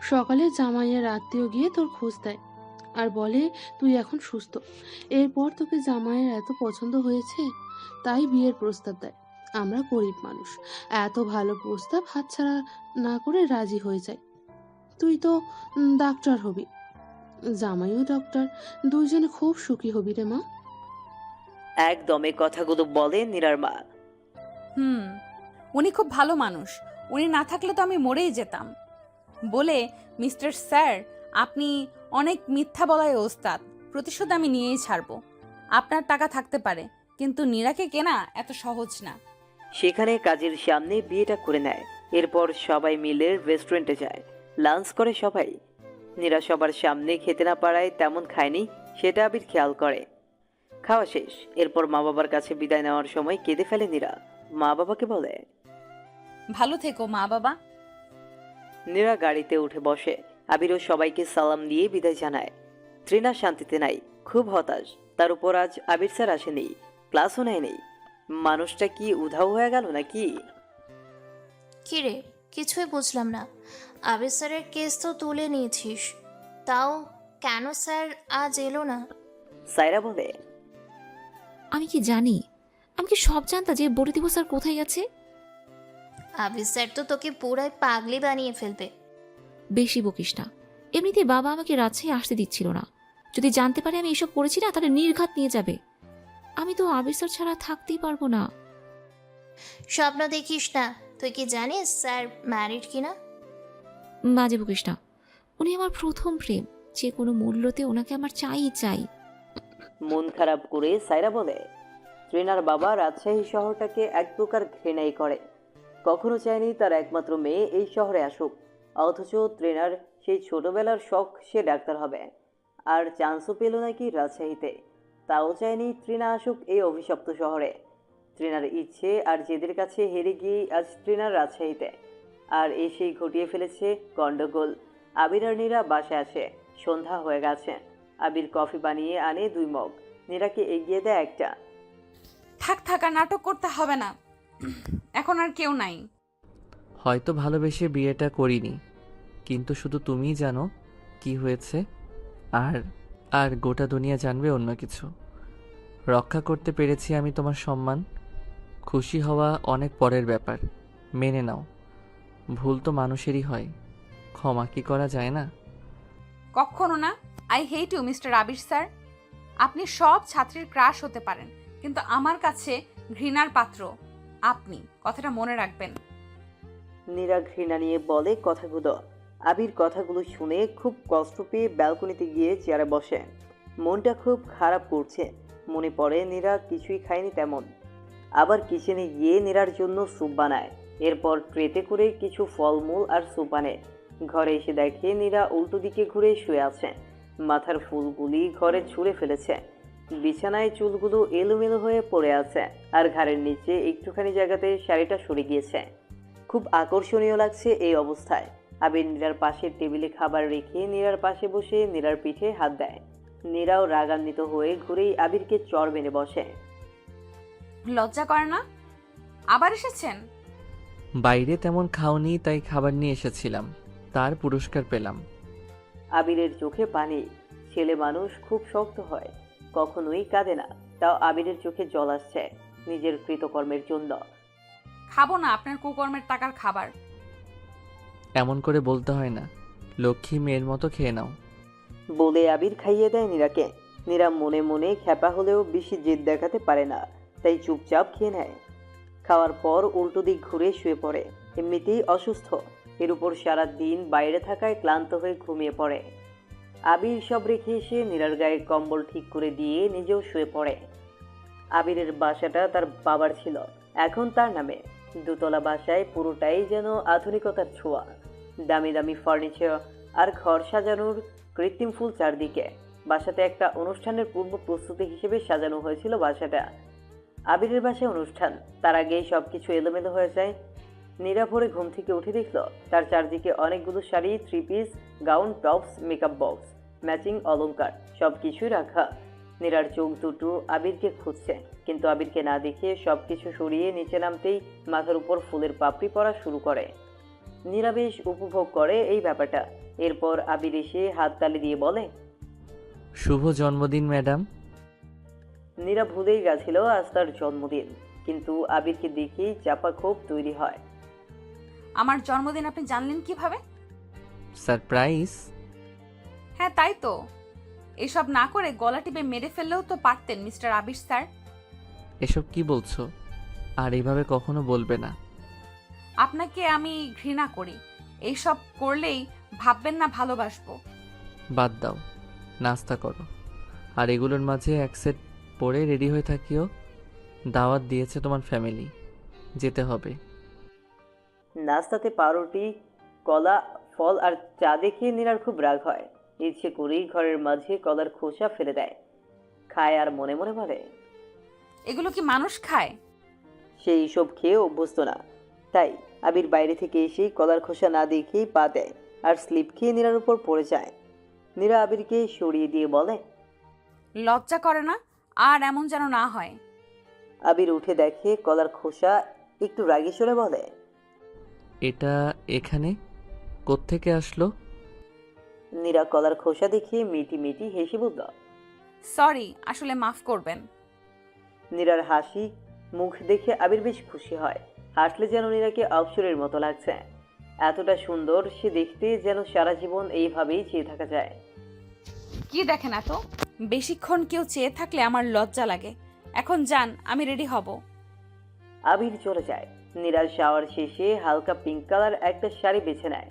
সকালে জামাইয়ের আত্মীয় গিয়ে তোর খোঁজ দেয় আর বলে তুই এখন সুস্থ। এরপর তোকে জামাইয়ের এত পছন্দ হয়েছে, তাই বিয়ের প্রস্তাব দেয়। আমরা গরিব মানুষ, এত ভালো প্রস্তাব হাতছাড়া না করে রাজি হয়ে যায়। তুই তো ডাক্তার হবি, জামাইও ডক্টর, দুইজনে খুব সুখী হবি রে মা। একদমে কথাগুলো বলে নীরার মা। উনি খুব ভালো মানুষ, উনি না থাকলে তো আমি মরেই যেতাম। বলে, মিস্টার স্যার, আপনি অনেক মিথ্যা বলায় ওস্তাদ, প্রতিশোধ আমি নিয়েই ছাড়বো। আপনার টাকা থাকতে পারে, কিন্তু নীরাকে কেনা এত সহজ না। সেখানে কাজের সামনে বিয়েটা করে নেয়। এরপর সবাই মিলে রেস্টুরেন্টে যায়, লাঞ্চ করে সবাই। নীরা সবার সামনে খেতে না পারায় তেমন খায়নি, সেটা আবির খেয়াল করে। খাওয়া শেষ, এরপর মা বাবার কাছে বিদায় নেওয়ার সময় কেঁদে ফেলে নীরা। মা বাবাকে বলে, ভালো থেকো মা বাবা। নীরা গাড়িতে উঠে বসে। আবিরও সবাইকে সালাম দিয়ে বিদায় জানায়। ত্রিনা শান্তিতে নাই, খুব হতাশ। তার উপর আজ আবির স্যার আসেনি, ক্লাসও নেয়নি। মানুষটা কি উধাও হয়ে গেল নাকি? কি রে, কিছুই বুঝলাম না। আবির স্যারের কেস তো তুলে নিয়েছিস, তাও কেন স্যার আজ এলো না? সাইরা বলে, আমি কি জানি? আমি কি সব জানতা যে বলে দিব স্যার কোথায় গেছে? আবির স্যার তো তোকে পুরাই পাগলি বানিয়ে ফেলবে। বেশি বকিস না। এমনিতে বাবা আমাকে রাজশাহী আসতে দিচ্ছিল না। যদি জানতে পারে আমি এসব করেছি না, তাহলে নির্ঘাত নিয়ে যাবে। আমি তো আবির স্যার ছাড়া থাকতেই পারবো না। স্বপ্ন দেখিস না। তুই কি জানিস স্যার ম্যারিড কিনা? বাজে বকিস না। উনি আমার প্রথম প্রেম, যে কোনো মূল্যতে ওনাকে আমার চাই চাই। মন খারাপ করে সাইরা বলে, ত্রিনার বাবা রাজশাহী শহরটাকে এক প্রকার ঘৃণাই করে। কখনো চায়নি তার একমাত্র মেয়ে এই শহরে আসুক। অথচ ত্রিনার সেই ছোটবেলার শখ সে ডাক্তার হবে, আর চান্সও পেল নাকি রাজশাহীতে। তাও চায়নি ত্রিনা আসুক এই অভিশপ্ত শহরে। ত্রিনার ইচ্ছে আর জেদের কাছে হেরে গিয়ে আজ ত্রিনার রাজশাহীতে, আর এসেই ঘটিয়ে ফেলেছে গন্ডগোল। আবির আর নীরা বাসায় আসে। সন্ধ্যা হয়ে গেছে। আবির কফি বানিয়ে আনে 2 মগ, নীরাকে এগিয়ে দেয় একটা। থাক থাক, আর নাটক করতে হবে না, এখন আর কেউ নাই। হয়তো ভালোবেসে বিয়েটা করিনি, কিন্তু শুধু তুমিই জানো কি হয়েছে। আর আর গোটা দুনিয়া জানবে অন্য কিছু। রক্ষা করতে পেরেছি আমি তোমার সম্মান। খুশি হওয়া অনেক পরের ব্যাপার, মেনে নাও। ভুল তো মানুষেরই হয়, ক্ষমা কি করা যায় না? কখনো না। I hate you mister Abir sir. আপনি সব ছাত্রীর ক্রাশ হতে পারেন, কিন্তু আমার কাছে ঘৃণার পাত্র আপনি, কথাটা মনে রাখবেন। নীরা ঘৃণা নিয়ে বলে কথাগুলো। আবির কথাগুলো শুনে খুব কষ্ট পেয়ে ব্যালকনিতে গিয়ে চেয়ারে বসে। মনটা খুব খারাপ করছে। মনে পড়ে নীরা কিছুই খায়নি তেমন। আবার কিচেনে গিয়ে নীরার জন্য স্যুপ বানায়। এরপর ট্রেতে করে কিছু ফলমূল আর স্যুপ আনে। ঘরে এসে দেখে নীরা উল্টো দিকে ঘুরে শুয়ে আছে। মাথার ফুলগুলি ঘরে ছুঁড়ে ফেলেছে। বিছানায় চুলগুলো এলোমেলো হয়ে পড়ে আছে, আর ঘাড়ের নিচে একটুখানি জায়গাতে শাড়িটা সরে গিয়েছে। খুব আকর্ষণীয় লাগছে এই অবস্থায়। আবির নীরার পাশের টেবিলে খাবার রেখে নীরার পাশে বসে নীরার পিঠে হাত দেয়। নীরাও রাগান্বিত হয়ে ঘুরেই আবিরকে চড় মেরে বসে। লজ্জা করে না? আবার এসেছেন? বাইরে তেমন খাওনি, তাই খাবার নিয়ে এসেছিলাম, তার পুরস্কার পেলাম। আবিরের চোখে পানি। ছেলে মানুষ খুব শক্ত হয়, কখনোই কাঁদে না। তাও আবিরের চোখে জল আসছে নিজের কৃতকর্মের জন্য। খাবো না আপনার কুকর্মের টাকার খাবার। এমন করে বলতে হয় না, লক্ষ্মী মেয়ের মতো খেয়ে নাও। বলে আবির খাইয়ে দেয় নীরাকে। নীরা মনে মনে খ্যাপা হলেও বেশি জেদ দেখাতে পারে না, তাই চুপচাপ খেয়ে নেয়। খাওয়ার পর উল্টো দিক ঘুরে শুয়ে পড়ে। এমনিতেই অসুস্থ, এর উপর সারা দিন বাইরে থাকায় ক্লান্ত হয়ে ঘুমিয়ে পড়ে। আবির সব রেখে এসে নীরার গায়ে কম্বল ঠিক করে দিয়ে নিজেও শুয়ে পড়ে। আবিরের বাসাটা তার বাবার ছিল, এখন তার নামে। দোতলা বাসায় পুরোটাই যেন আধুনিকতার ছোঁয়া। দামি দামি ফার্নিচার আর ঘর সাজানোর কৃত্রিম ফুল চারদিকে। বাসাতে একটা অনুষ্ঠানের পূর্ব প্রস্তুতি হিসেবে সাজানো হয়েছিল বাসাটা। আবিরের বাসায় অনুষ্ঠান, তার আগেই সবকিছু এলোমেলো হয়ে যায়। নীরা ভোরে ঘুম থেকে উঠে দেখল তার চারদিকে অনেকগুলো sari, three piece, gown, tops, makeup box, matching অলংকার সবকিছুই রাখা। নীরার চোখ দুটো আবিরকে খুঁজছে, কিন্তু আবিরকে না দেখে সবকিছু সরিয়ে নিচে নামতেই মাথার উপর ফুলের পাপড়ি পড়া শুরু করে। নীরা বেশ উপভোগ করে এই ব্যাপারটা। এরপর আবির এসে হাততালি দিয়ে বলে, শুভ জন্মদিন ম্যাডাম। নীরা ভুলেই গেছিল আজ তার জন্মদিন, কিন্তু আবিরকে দেখেই চাপা ক্ষোভ তৈরি হয়। আমার জন্মদিন আপনি জানলেন কিভাবে? সারপ্রাইজ। হ্যাঁ তাই তো, এসব না করে গলা টিপে মেরে ফেললেও তো পারতেন মিস্টার আবির স্যার। এসব কি বলছো? আর এইভাবে কখনো বলবে না। আপনাকে আমি ঘৃণা করি, এইসব করলেই ভাববেন না ভালোবাসবো। বাদ দাও, নাস্তা করো। আর এগুলোর মাঝে এক সেট পরে রেডি হয়ে থাকিও। দাওয়াত দিয়েছে তোমার ফ্যামিলি, যেতে হবে। নাস্তাতে পাউরুটি, কলা, ফল আর চা দেখে নীরার খুব রাগ হয়। ইচ্ছে করেই ঘরের মাঝে কলার খোসা ফেলে দেয়। খায় আর মনে মনে বলে, এগুলো কি মানুষ খায়? সে এইসব খেয়ে অভ্যস্ত না। তাই আবির বাইরে থেকে এসেই কলার খোসা না দেখেই পা দেয় আর স্লিপ খেয়ে নীরার উপর পড়ে যায়। নীরা আবিরকে সরিয়ে দিয়ে বলে, লজ্জা করে না? আর এমন যেন না হয়। আবির উঠে দেখে কলার খোসা, একটু রাগে সরে বলে, এটা এখানে কোত্থেকে আসলো? নীরা কলার খোসা দেখে মিটি মিটি হেসে বলল, সরি, আসলে মাফ করবেন। নীরার হাসি মুখ দেখে আবির বেশ খুশি হয়। হাসলে যেন নীরাকে অপসরের মতো লাগছে। এতটা সুন্দর সে দেখতে, যেন সারা জীবন এইভাবেই চেয়ে থাকা যায়। কি দেখেন এত? বেশিক্ষণ কেউ চেয়ে থাকলে আমার লজ্জা লাগে। এখন যান, আমি রেডি হব। আবির চলে যায়। নীরার শাওয়ার শেষে হালকা পিঙ্ক কালার একটা শাড়ি বেছে নেয়।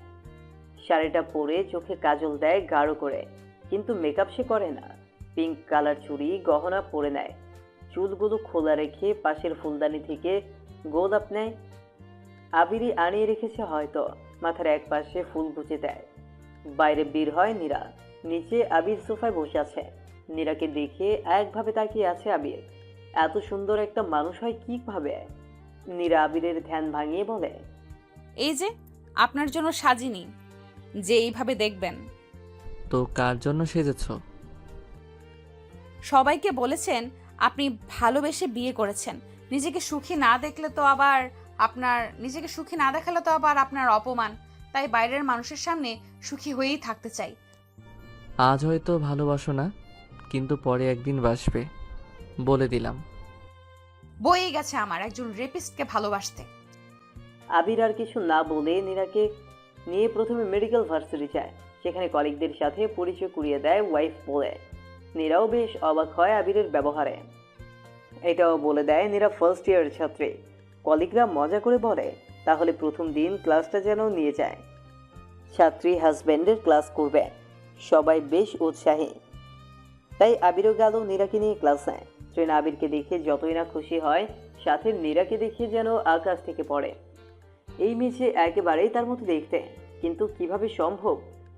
শাড়িটা পরে চোখে কাজল দেয় গাঢ় করে, কিন্তু মেকআপ সে করে না। পিঙ্ক কালার চুড়ি গহনা পরে নেয়। চুলগুলো খোলা রেখে পাশের ফুলদানি থেকে গোলাপ নেয়। আবিরই আনিয়ে রেখেছে হয়তো। মাথার এক পাশে ফুল গুজে দেয়। বাইরে বের হয় নীরা। নিচে আবির সোফায় বসে আছে। নীরাকে দেখে একভাবে তাকিয়ে আছে আবির। এত সুন্দর একটা মানুষ হয় কিভাবে? নীরা আবিরের ধ্যান ভাঙিয়ে বলে, এই যে আপনার জন্য সাজিনি যে এইভাবে দেখবেন। তো কার জন্য সেজেছো? সবাইকে বলেছেন আপনি ভালোবেসে বিয়ে করেছেন। নিজেকে সুখী না দেখালে তো আবার আপনার অপমান। তাই বাইরের মানুষের সামনে সুখী হয়েই থাকতে চাই। আজ হয়তো ভালোবাসো না, কিন্তু পরে একদিন বাসবে, বলে দিলাম। বয়ে গেছে আমার একজন রেপিস্টকে ভালোবাসতে। আবির আর কিছু না বলে নীরাকে নিয়ে প্রথমে মেডিকেল ভার্সিটি যায়। সেখানে কলিগদের সাথে পরিচয় করিয়ে দেয় ওয়াইফ বলে। নীরাও বেশ অবাক হয় আবিরের ব্যবহারে। এটাও বলে দেয় নীরা ফার্স্ট ইয়ারের ছাত্রী। কলিগরা মজা করে বলে, তাহলে প্রথম দিন ক্লাসটা যেন নিয়ে যায়। ছাত্রী হাজব্যান্ডের ক্লাস করবে। সবাই বেশ উৎসাহী। তাই আবিরও গেল নীরাকে নিয়ে ক্লাসে। ট্রেন আবিরকে দেখে যতই না খুশি হয়, সাথে নীরাকে দেখে যেন আকাশ থেকে পড়ে। এই মেয়ে একেবারেই তার মতো দেখতে, কিন্তু কিভাবে সম্ভব?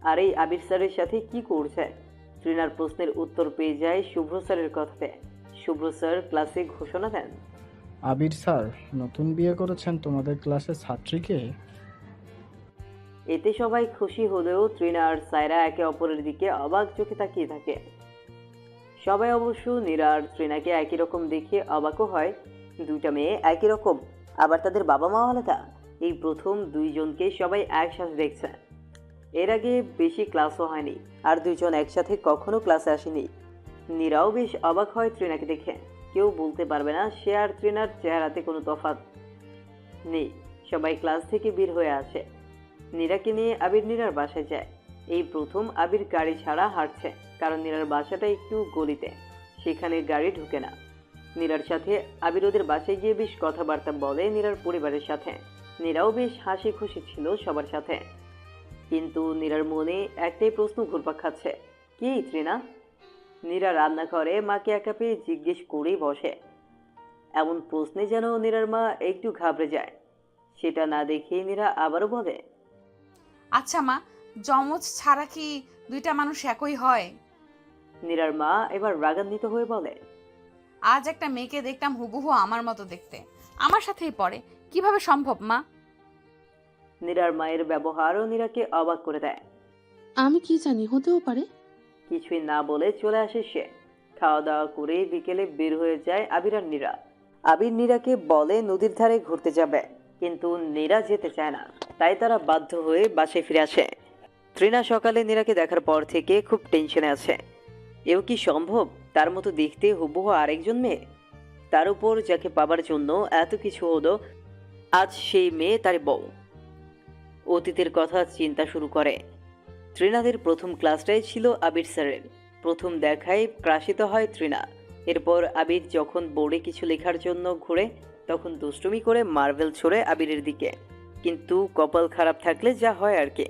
আর এই আবির স্যারের সাথে কি করছে? ট্রিনার প্রশ্নের উত্তর পেয়ে যায় শুভ্র স্যারের কথাতে। শুভ্র স্যার ক্লাসে ঘোষণা দেন, আবির স্যার নতুন বিয়ে করেছেন তোমাদের ক্লাসের ছাত্রীকে। এতে সবাই খুশি হলেও ট্রিনা আর সায়রা একে অপরের দিকে অবাক চোখে তাকিয়ে থাকে। সবাই অবশ্য নীরা আর ট্রিনাকে একই রকম দেখে অবাকও হয়। দুইটা মেয়ে একই রকম, আবার তাদের বাবা মা আলাদা। এই প্রথম দুইজনকে সবাই একসাথে দেখছে। এর আগে বেশি ক্লাসও হয়নি, আর দুইজন একসাথে কখনো ক্লাসে আসেনি। নীরাও বেশ অবাক হয় ট্রিনাকে দেখে। কেউ বলতে পারবে না সে আর ট্রিনার চেহারাতে কোনো তফাৎ নেই। সবাই ক্লাস থেকে বের হয়ে আসে। নীরাকে নিয়ে আবির নীরার বাসায় যায়। এই প্রথম আবির গাড়ি ছাড়া হাঁটছে, কারণ নীরার বাসাটা একটু গলিতে, সেখানে গাড়ি ঢুকে না। নীরার সাথে আবির ওদের বাসায় গিয়ে বেশ কথাবার্তা বলে নীরার পরিবারের সাথে। নীরাও বেশ হাসি খুশি ছিল সবার সাথে, কিন্তু নীরার মনে একটাই প্রশ্ন ঘুরপাক খাচ্ছে, কি ট্রিনা? নীরা রান্নাঘরে মাকে একা পেয়ে জিজ্ঞেস করেই বসে। এমন প্রশ্নে যেন নীরার মা একটু ঘাবড়ে যায়। সেটা না দেখেই নীরা আবারও বলে, আচ্ছা মা, যমজ ছাড়া কি দুইটা মানুষ একই হয়? নীরার মা এবার রাগান্বিত হয়ে বলে, আজ একটা মেয়েকে দেখলাম হুবহু আমার মতো দেখতে, আমার সাথেই পড়ে, কিভাবে সম্ভব মা? নীরার মায়ের ব্যবহারও নীরাকে অবাক করে দেয়। আমি কি জানি, হতেও পারে। কিছুই না বলে চলে আসে সে। খাওয়া দাওয়া করে বিকেলে বের হয়ে যায় আবির আর নীরা। আবির নীরাকে বলে নদীর ধারে ঘুরতে যাবে, কিন্তু নীরা যেতে চায় না। তাই তারা বাধ্য হয়ে বাসায় ফিরে আসে। ট্রিনা সকালে নীরাকে দেখার পর থেকে খুব টেনশনে আছে। এও কি সম্ভব, তার মতো দেখতে হুবহু আরেকজন মেয়ে, তার উপর যাকে পাবার জন্য এত কিছু হলো, আজ সেই মেয়ে তার বউ। অতীতের কথা চিন্তা শুরু করে। ট্রিনাদের প্রথম ক্লাসটাই ছিল আবির স্যারের। প্রথম দেখায় ক্রাশিত হয় ট্রিনা। এরপর আবির যখন বোর্ডে কিছু লেখার জন্য ঘুরে, তখন দুষ্টুমি করে মার্বেল ছুড়ে আবিরের দিকে। কিন্তু কপাল খারাপ থাকলে যা হয় আর কি,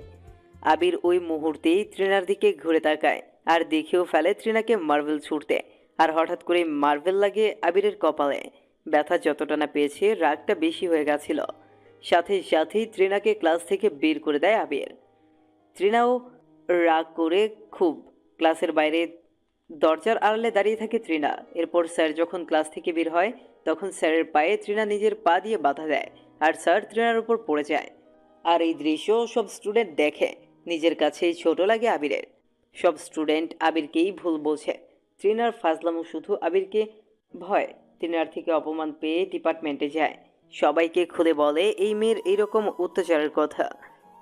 আবির ওই মুহূর্তেই ট্রিনার দিকে ঘুরে তাকায় আর দেখেও ফেলে ট্রিনাকে মার্বেল ছুড়তে। আর হঠাৎ করে মার্বেল লাগে আবিরের কপালে। ব্যথা যতটা না পেয়েছে, রাগটা বেশি হয়ে গেছিল। সাথে সাথেই ট্রিনাকে ক্লাস থেকে বের করে দেয় আবির। ট্রিনাও রাগ করে খুব ক্লাসের বাইরে দরজার আড়ালে দাঁড়িয়ে থাকে ট্রিনা। এরপর স্যার যখন ক্লাস থেকে বের হয়, তখন স্যারের পায়ে ট্রিনা নিজের পা দিয়ে বাধা দেয় আর স্যার ট্রিনার উপর পড়ে যায়। আর এই দৃশ্য সব স্টুডেন্ট দেখে। নিজের কাছেই ছোট লাগে আবিরের। সব স্টুডেন্ট আবিরকেই ভুল বোঝে। ট্রিনার ফাজলামো শুধু আবিরকে ভয়। ট্রিনার থেকে অপমান পেয়ে ডিপার্টমেন্টে যায়, সবাইকে খুলে বলে এই মেয়ের এইরকম অত্যাচারের কথা।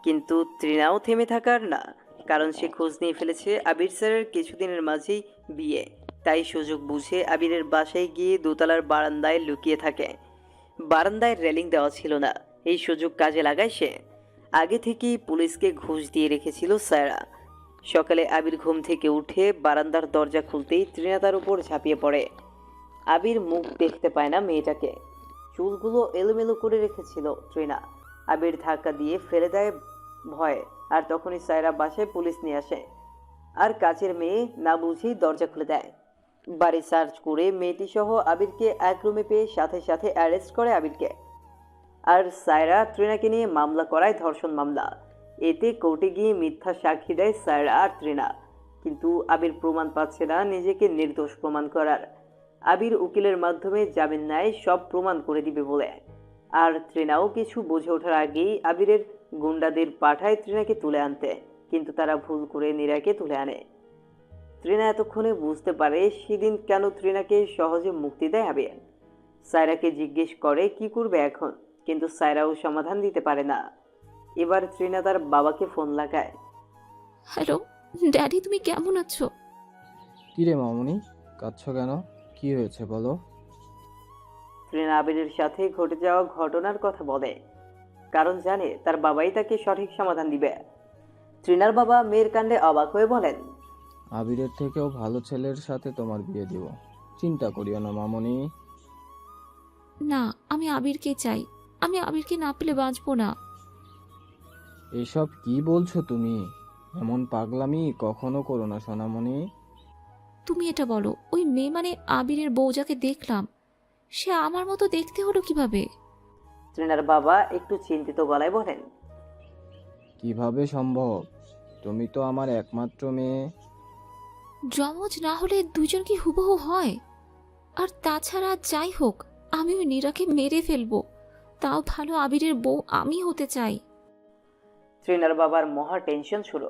কিন্তু ট্রিনাও থেমে থাকার না, কারণ সে খোঁজ নিয়ে ফেলেছে আবির স্যারের কিছুদিনের মাঝেই বিয়ে। তাই সুযোগ বুঝে আবিরের বাসায় গিয়ে দোতলার বারান্দায় লুকিয়ে থাকে। বারান্দায় রেলিং দেওয়া ছিল না, এই সুযোগ কাজে লাগায় সে। আগে থেকেই পুলিশকে ঘুষ দিয়ে রেখেছিল স্যারা। সকালে আবির ঘুম থেকে উঠে বারান্দার দরজা খুলতেই ট্রিনা তার উপর ঝাঁপিয়ে পড়ে। আবির মুখ দেখতে পায় না মেয়েটাকে। চুলগুলো এলোমেলো করে রেখেছিল ট্রিনা। আবির ধাক্কা দিয়ে ফেলে দেয় ভয়ে। আর তখনই সায়রা বাসায় পুলিশ নিয়ে আসে, আর কাছের মেয়ে না বুঝেই দরজা খুলে দেয়। বাড়ি সার্চ করে মেয়েটি সহ আবিরকে এক রুমে পেয়ে সাথে সাথে অ্যারেস্ট করে আবিরকে। আর সায়রা ট্রিনাকে নিয়ে মামলা করায় ধর্ষণ মামলা। এতে কোর্টে গিয়ে মিথ্যা সাক্ষী দেয় সায়রা আর ট্রিনা। কিন্তু আবির প্রমাণ পাচ্ছে না নিজেকে নির্দোষ প্রমাণ করার। আবির উকিলের মাধ্যমে জামিন নেয় সব প্রমাণ করে দিবে বলে। আর ট্রিনাও কিছু বুঝে ওঠার আগেই আবিরের গুন্ডাদের পাঠায় ট্রিনাকে তুলে আনতে, কিন্তু তারা ভুল করে নীরাকে তুলে আনে। ট্রিনা এতক্ষণে বুঝতে পারে সেদিন কেন ট্রিনাকে সহজে মুক্তি দেয় আবির। সায়রাকে জিজ্ঞেস করে কি করবে এখন, কিন্তু সায়রাও সমাধান দিতে পারে না। এবার ট্রিনা তার বাবাকে ফোন লাগায়। হ্যালো ড্যাডি, তুমি কেমন আছো? কিরে মামুনি, কাঁদছ কেন? কি হয়েছে বলো? ট্রিনা আবিরের সাথে ঘটে যাওয়া ঘটনার কথা বলে, কারণ জানে তার বাবাই তাকে সঠিক সমাধান দিবে। ট্রিনার বাবা মেয়ের কাণ্ডে অবাক হয়ে বলেন, আবিরের থেকেও ভালো ছেলের সাথে তোমার বিয়ে দিব, চিন্তা করিও না মামুনি। না, আমি আবিরকে চাই। আমি আবিরকে না পেলে বাঁচবো না। এসব কি বলছো তুমি? এমন পাগলামি কখনো করো না সোনামণি। তুমি এটা বলো, ওই মেয়ে মানে আবিরের বউ যাকে দেখলাম, সে আমার মতো দেখতে হলো কিভাবে? ট্রিনার বাবা একটু চিন্তিত গলায় বলেন, কিভাবে সম্ভব? তুমি তো আমার একমাত্র মেয়ে। যমজ না হলে দুজন কি হুবহু হয়? আর তাছাড়া যাই হোক, আমি ওই নীরাকে মেরে ফেলবো, তাও ভালো আবিরের বউ আমি হতে চাই। ট্রিনার বাবার মহা টেনশন শুরু।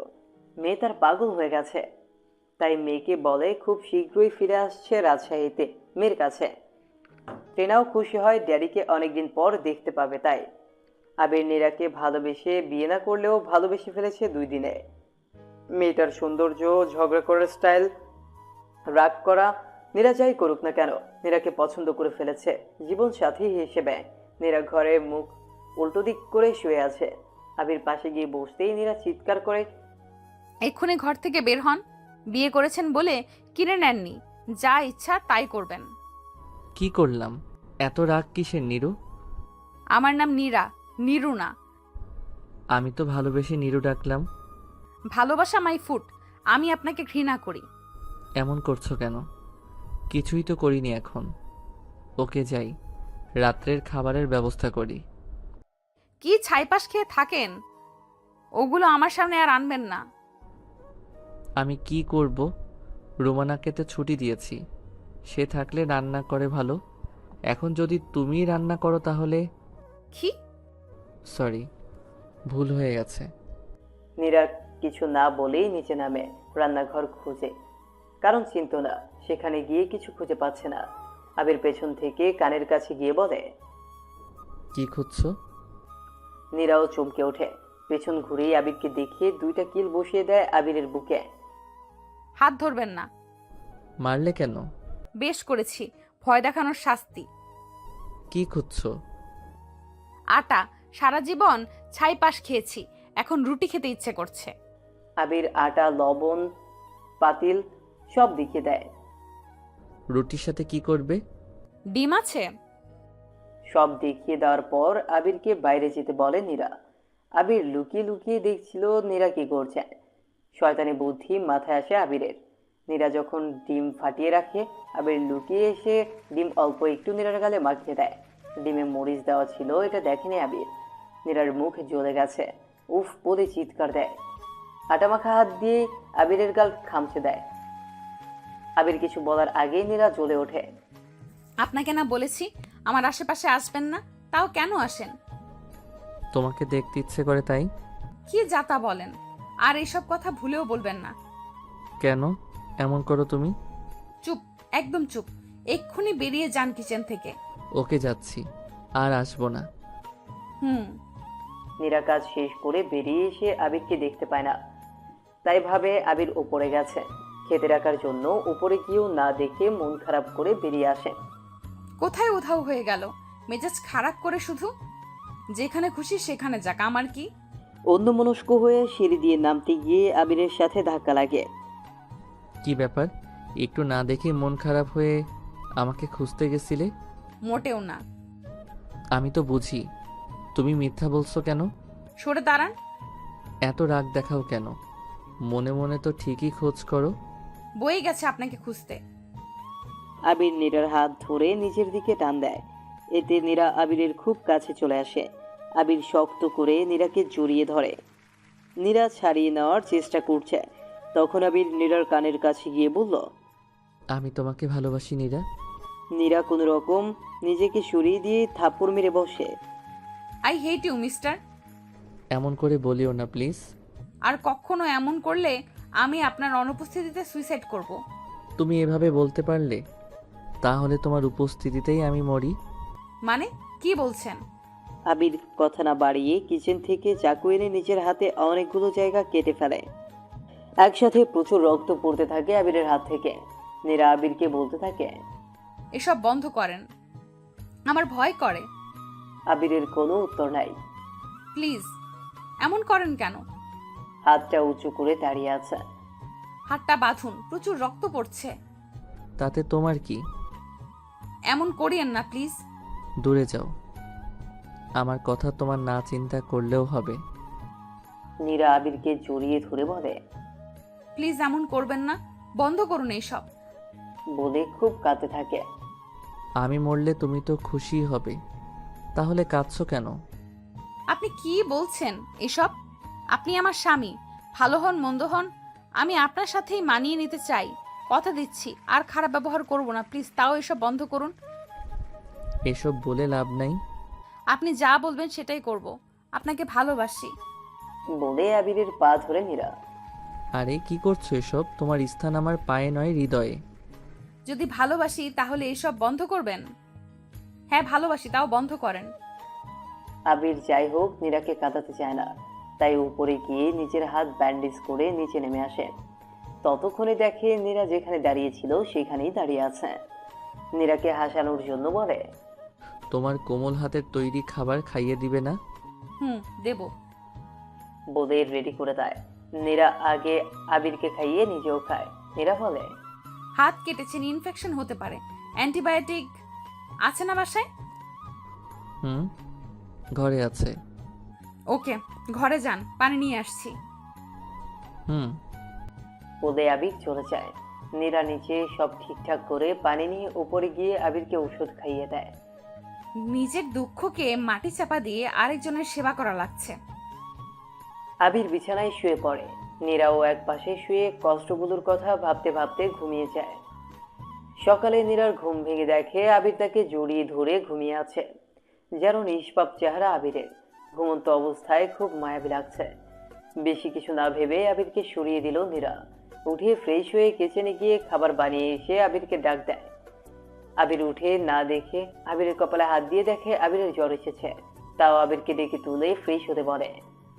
মেয়ে তার পাগল হয়ে গেছে। তাই মেয়েকে বলে খুব শীঘ্রই ফিরে আসছে রাজশাহীতে মেয়ের কাছে। ট্রিনাও খুশি হয় ড্যাডিকে অনেকদিন পর দেখতে পাবে। তাই আবির নীরাকে ভালোবেসে বিয়ে না করলেও ভালোবেসে ফেলেছে 2 দিনে। মেয়েটার সৌন্দর্য, ঝগড়া করার স্টাইল, রাগ করা নীরা যাই করুক না কেন নীরাকে পছন্দ করে ফেলেছে জীবন সাথী হিসেবে। নীরা ঘরে মুখ উল্টো দিক করে শুয়ে আছে। আবির পাশে গিয়ে বসতেই নীরা চিৎকার করে, এক্ষুনি ঘর থেকে বের হন। বিয়ে করেছেন বলে কিনে নেননি, যা ইচ্ছা তাই করবেন। কি করলাম? এত রাগ কিসের নীরু? আমার নাম নীরা, নীরু না। আমি তো ভালোবেসে নীরু ডাকলাম। ভালোবাসা মাই ফুট। আমি আপনাকে ঘৃণা করি। এমন করছো কেন? কিছুই তো করিনি এখন। ওকে যাই, রাত্রের খাবারের ব্যবস্থা করি। কি ছাইপাশ খেয়ে থাকেন? ওগুলো আমার সামনে আর আনবেন না। আমি কি করব? রোমানাকে তো ছুটি দিয়েছি, সে থাকলে রান্না করে ভালো। এখন যদি তুমি রান্না করো তাহলে। কি? সরি, ভুল হয়ে গেছে। নীরা কিছু না বলেই নিচে নামে রান্নাঘর খুঁজে, কারণ চিনত না সেখানে গিয়ে কিছু খুঁজে পাচ্ছে না। আবির পেছন থেকে কানের কাছে গিয়ে বলে, কি খুঁজছো? নীরাও চমকে ওঠে। পেছন ঘুরেই আবিরকে দেখিয়ে 2টা কিল বসিয়ে দেয় আবিরের বুকে। হাত ধরবেন না। মারলে কেন? বেশ করেছি, ভয় দেখানোর শাস্তি। কি খুঁজছো? আটা। সারা জীবন ছাইপাশ খেয়েছি, এখন রুটি খেতে ইচ্ছে করছে। আবির আটা, লবণ, পাতিল সব দেখিয়ে দেয়। রুটির সাথে কি করবে? ডিম আছে? সব দেখিয়ে দেওয়ার পর আবিরকে বাইরে যেতে বলে নীরা। আবির লুকিয়ে লুকিয়ে দেখছিল নীরা কি করছে। শয়তানি বুদ্ধি মাথায় আসে আবিরের। নীরা যখন ডিম ফাটিয়ে রাখে, আবির লুকিয়ে এসে ডিম অল্প একটু নীরার গালে মাখিয়ে দেয়। ডিমে মরিচ দেওয়া ছিল, এটা দেখেনি আবির। নীরার মুখ জ্বলে গেছে, উফ বলে চিৎকার দেয়। আটা মাখা হাত দিয়ে আবিরের গাল খামচে দেয়। আবির কিছু বলার আগেই নীরা জ্বলে ওঠে। আপনাকে না বলেছি আমার আশেপাশে আসবেন না, তাও কেন আসেন? তোমাকে দেখতে ইচ্ছে করে তাই। কি যাতা বলেন! আর এইসব কথা ভুলেও বলবেন না। কেন এমন করো তুমি? চুপ, একদম চুপ। এক্ষুনি বেরিয়ে যান কিচেন থেকে। ওকে যাচ্ছি, আর আসবো না। নীরা কাজ শেষ করে বেরিয়ে এসে আবিরকে দেখতে পায় না, তাই ভাবে আবির উপরে গেছে। খেতে রাখার জন্য উপরে গিয়েও না দেখে মন খারাপ করে বেরিয়ে আসে। কোথায় উধাও হয়ে গেল? মেজাজ খারাপ করে শুধু। যেখানে খুশি সেখানে যাক, আমার কি? অন্যমনস্ক হয়ে সিঁড়ি দিয়ে নামতে গিয়ে আবিরের সাথে ধাক্কা লাগে। কি ব্যাপার? একটু না দেখে মন খারাপ হয়ে আমাকে খুঁজতে গেছিলে? মোটেও না। আমি তো বুঝি, তুমি মিথ্যা বলছো কেন? সরে দাঁড়ান। এত রাগ দেখাও কেন? মনে মনে তো ঠিকই খোঁজ করো। বয়ে গেছে আপনাকে খুঁজতে। আবির নীরার হাত ধরে নিজের দিকে টান দেয়। এতে নীরা আবিরের খুব কাছে চলে আসে। আবির শক্ত করে নীরাকে জড়িয়ে ধরে। নীরা ছাড়িয়ে নেওয়ার চেষ্টা করছে, তখন আবির নীরার কানের কাছে গিয়ে বলল, আমি তোমাকে ভালোবাসি নীরা। নীরা কোনো রকম নিজেকে সরিয়ে দিয়ে থাপ্পড় মেরে বসে। I hate you mister. এমন করে বলিও না প্লিজ। আর কখনো এমন করলে আমি আপনার অনুপস্থিতিতে সুইসাইড করব। তুমি এভাবে বলতে পারলে? তাহলে তোমার উপস্থিতিতেই আমি মরি। মানে কি বলছেন? আবির কথা না বাড়িয়ে কিচেন থেকে চাকু এনে নিজের হাতে অনেকগুলো জায়গা কেটে ফেলে। একসাথে প্রচুর রক্ত পড়তে থাকে আবিরের হাত থেকে। নীরা আবিরকে বলতে থাকে, এসব বন্ধ করেন, আমার ভয় করে। আবিরের কোনো উত্তর নাই। প্লিজ, এমন করেন কেন? হাতটা উঁচু করে দাঁড়িয়ে আছে। হাতটা বাঁধুন, প্রচুর রক্ত পড়ছে। তাতে তোমার কি? এমন করিয়েন না প্লিজ। দূরে যাও, আমার কথা তোমার না চিন্তা করলেও হবে। নীরা আবিরকে জড়িয়ে ধরে বলে, প্লিজ এমন করবেন না, বন্ধ করুন এইসব। বলে খুব কাঁদতে থাকে। আমি মরলে তুমি তো খুশি হবে, তাহলে কাঁদছো কেন? আপনি কি বলছেন এসব? আপনি আমার স্বামী, ভালো হন মন্দ হন আমি আপনার সাথেই মানিয়ে নিতে চাই। কথা দিচ্ছি আর খারাপ ব্যবহার করব না, প্লিজ। তাও এসব বন্ধ করুন। এসব বলে লাভ নাই। আপনি যা বলবেন সেটাই করব। আপনাকে ভালোবাসি। বলে আবিরের পা ধরে নীরা। আরে কি করছো এসব? তোমার স্থান আমার পায়ে নয়, হৃদয়ে। যদি ভালোবাসি তাহলে এসব বন্ধ করবেন? হ্যাঁ ভালোবাসি, তাও বন্ধ করেন। আবির যাই হোক নীরাকে কাঁদাতে চায় না, তাই উপরে গিয়ে নিজের হাত ব্যান্ডেজ করে নিচে নেমে আসে। ততক্ষণে দেখে নীরা যেখানে দাঁড়িয়েছিল সেখানেই দাঁড়িয়ে আছে। নীরাকে হাসানোর জন্য বলে, তোমার কোমল হাতের তৈরি খাবার খাইয়ে দিবে না? দেব। বলে রেডি করে দেয়। নীরা আগে আবিরকে খাইয়ে নিজেও খায়। নীরা বলে, হাত কেটেছেন, ইনফেকশন হতে পারে, অ্যান্টিবায়োটিক আছে না বাসায়? ঘরে আছে। ওকে, ঘরে যান, পানি নিয়ে আসছি। বলে আবির চলে যায়। নীরা নিচে সব ঠিকঠাক করে পানি নিয়ে উপরে গিয়ে আবিরকে ওষুধ খাইয়ে দেয়। নিজের দুঃখকে মাটি চাপা দিয়ে আরেকজনের সেবা করা লাগছে। আবির বিছানায় শুয়ে পড়ে। নীরাও এক পাশে শুয়ে কষ্টগুলোর কথা ভাবতে ভাবতে ঘুমিয়ে যায়। সকালে নীরার ঘুম ভেঙে দেখে আবির তাকে জড়িয়ে ধরে ঘুমিয়ে আছে। যেন নিষ্পাপ চেহারা আবিরের। ঘুমন্ত অবস্থায় খুব মায়াবী লাগছে। বেশি কিছু না ভেবে আবিরকে সরিয়ে দিল নীরা। উঠে ফ্রেশ হয়ে কিচেনে গিয়ে খাবার বানিয়ে এসে আবিরকে ডাক দেয়। আবির উঠে না দেখে আবিরের কপালে হাত দিয়ে দেখে আবিরের জ্বর এসেছে। তাও আবিরকে ডেকে তুলে ফ্রেশ হতে বলে।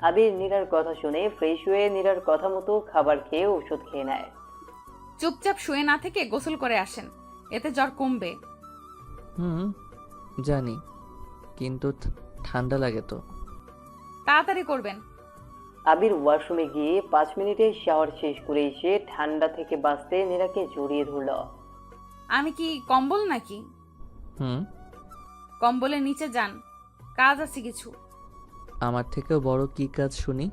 আবির নীরার কথা শুনে ফ্রেশ হয়ে নীরার কথা মতো খাবার খেয়ে ওষুধ খেয়ে নেয়। চুপচাপ শুয়ে না থেকে গোসল করে আসেন, এতে জ্বর কমবে। জানি, কিন্তু ঠান্ডা লাগে তো। তাড়াতাড়ি করবেন। আবির ওয়াশরুমে গিয়ে 5 মিনিটে শাওয়ার শেষ করে এসে ঠান্ডা থেকে বাঁচতে নীরাকে জড়িয়ে ধরল। আমি কি কম্বল নাকি? কম্বলের নিচে যান, কাজ আছে কিছু। আমার থেকেও বড় কি কাজ শুনি?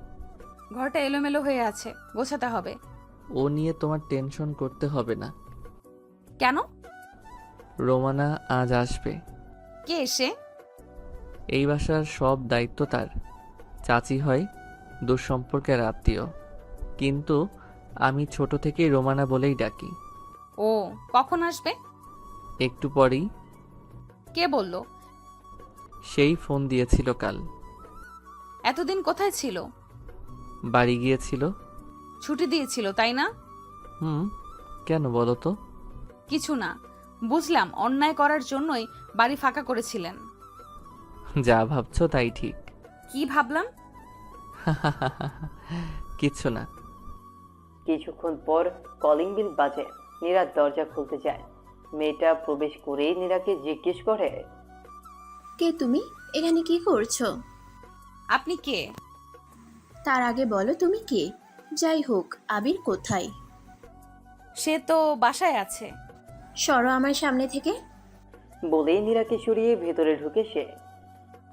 ঘরটা এলোমেলো হয়ে আছে, গোছাতে হবে। ও নিয়ে তোমার টেনশন করতে হবে না। কেন? রোমানা আজ আসবে। কে এসে? এই বাসার সব দায়িত্ব তার। চাচি হয় দুঃসম্পর্কের আত্মীয়, কিন্তু আমি ছোট থেকেই রোমানা বলেই ডাকি। ও কখন আসবে? একটু পরেই। কে বলল? সেই ফোন দিয়েছিল কাল। এতদিন কোথায় ছিল? বাড়ি গিয়েছিল। ছুটি দিয়েছিল তাই না? কেন বলো তো? কিছু না, বুঝলাম অন্যায় করার জন্যই বাড়ি ফাঁকা করেছিলেন। যা ভাবছো তাই ঠিক। কি ভাবলাম? কিছু না। কিছুক্ষণ পর কলিং বেল বাজে। নীরা দরজা খুলতে যায়। মেয়েটা প্রবেশ করেই নীরাকে জিজ্ঞেস করে, কে তুমি? এখানে কি করছো? আপনি কে? তার আগে বলো তুমি কে? যাই হোক, আবির কোথায়? সে তো বাসায় আছে। সরো আমার সামনে থেকে। বলেই নীরাকে সরিয়ে ভেতরে ঢুকে সে।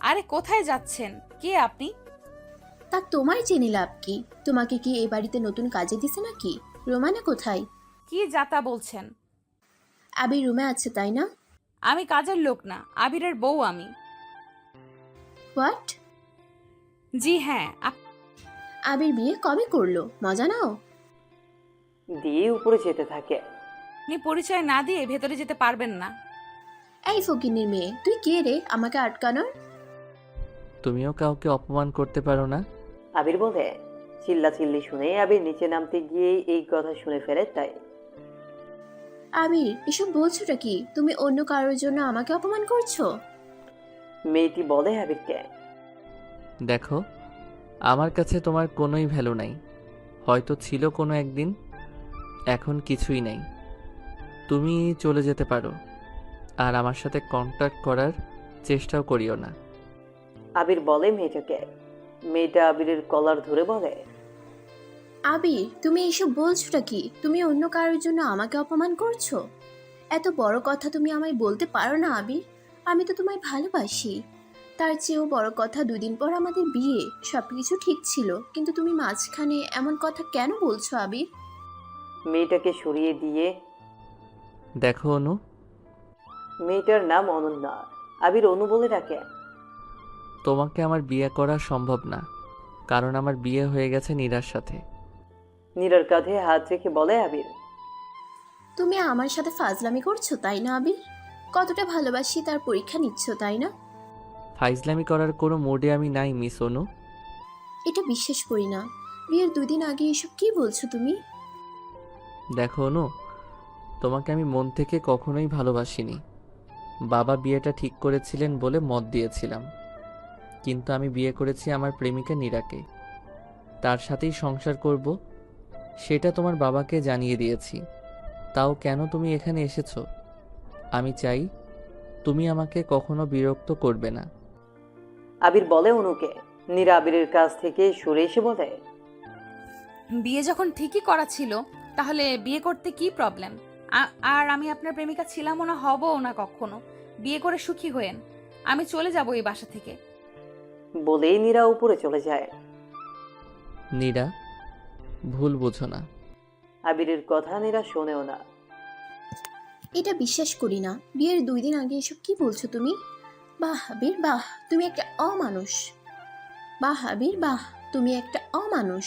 আরে কোথায় যাচ্ছেন? কে আপনি? তা তোমার জেনে লাভ কি? তোমাকে কি এ বাড়িতে নতুন কাজে দিছে নাকি? রোমানা কোথায়? কি যাতা বলছেন? আবির রুমে আছে তাই না? আমি কাজের লোক না, আবিরের বউ আমি। হোয়াট? জি হ্যাঁ। আবির বিয়ে কবে করলো মজা নাও? দিয়ে উপরে যেতে থাকে। আপনি পরিচয় না দিয়ে ভেতরে যেতে পারবেন না। এই ফকিন্নির মেয়ে, তুই কে রে আমাকে আটকানোর? তুমিও কাউকে অপমান করতে পারো না? আবির বলে। চিল্লাচিল্লি শুনে আবির নিচে নামতে গিয়ে এই কথা শুনে ফেলে তাই। আবির এসব বলছোটা কি? তুমি অন্য কারোর জন্য আমাকে অপমান করছো? মেয়েটি বলে আবিরকে, দেখো, আমার কাছে তোমার কোনোই ভ্যালু নাই। হয়তো ছিল কোনো একদিন, এখন কিছুই নাই। তুমি চলে যেতে পারো, আর আমার সাথে কন্ট্যাক্ট করার চেষ্টাও করিও না। আবির বলে মেয়েটাকে। মেয়েটা আবিরের কলার ধরে বলে, আবির তুমি এসব বলছোটা কি? তুমি অন্য কারোর জন্য আমাকে অপমান করছো? এত বড় কথা তুমি আমায় বলতে পারো না আবির? আমি তো তোমায় ভালোবাসি। তার চেয়েও বড় কথা, দুদিন পর আমাদের বিয়ে। সবকিছু ঠিক ছিল, কিন্তু তুমি মাঝখানে এমন কথা কেন বলছো আবির? মেয়েটাকে সরিয়ে দিয়ে, দেখো অনু। মেয়েটার নাম অনন্যা। আবির অনু বলে ডাকে। তোমাকে আমার বিয়ে করা সম্ভব না, কারণ আমার বিয়ে হয়ে গেছে নীরার সাথে। নীরার কাঁধে হাত রেখে বলে আবির, তুমি আমার সাথে ফাজলামি করছো তাই না আবির? কতটা ভালোবাসি তার পরীক্ষা নিচ্ছ তাই না? ফাইজলামি করার কোনো মোডে আমি নাই মিস অনু। এটা বিশ্বাস করি না। বিয়ের 2 দিন আগে এসব কি বলছো তুমি? দেখো অনু, তোমাকে আমি মন থেকে কখনোই ভালোবাসিনি। বাবা বিয়েটা ঠিক করেছিলেন বলে মত দিয়েছিলাম, কিন্তু আমি বিয়ে করেছি আমার প্রেমিকা নীরাকে। তার সাথেই সংসার করব, সেটা তোমার বাবাকে জানিয়ে দিয়েছি। তাও কেন তুমি এখানে এসেছো? আমি চাই তুমি আমাকে কখনো বিরক্ত করবে না। আবির বলে অনুকে। নীরা আবিরের কাছ থেকে সরে এসে বলে, বিয়ে যখন ঠিকই করা ছিল তাহলে বিয়ে করতে কি প্রবলেম? আর আমি আপনার প্রেমিকা ছিলামও না, হবও না কখনো। বিয়ে করে সুখী হয়েন, আমি চলে যাব এই বাসা থেকে। বলেই নীরা উপরে চলে যায়। নীরা, ভুল বোঝো না। আবিরের কথা নীরা শোনেও না। এটা বিশ্বাস করি না, বিয়ের 2 দিন আগে এসব কি বলছো তুমি? বাহ আবির বাহ, তুমি একটা অমানুষ। বাহ আবির বাহ, তুমি একটা অমানুষ।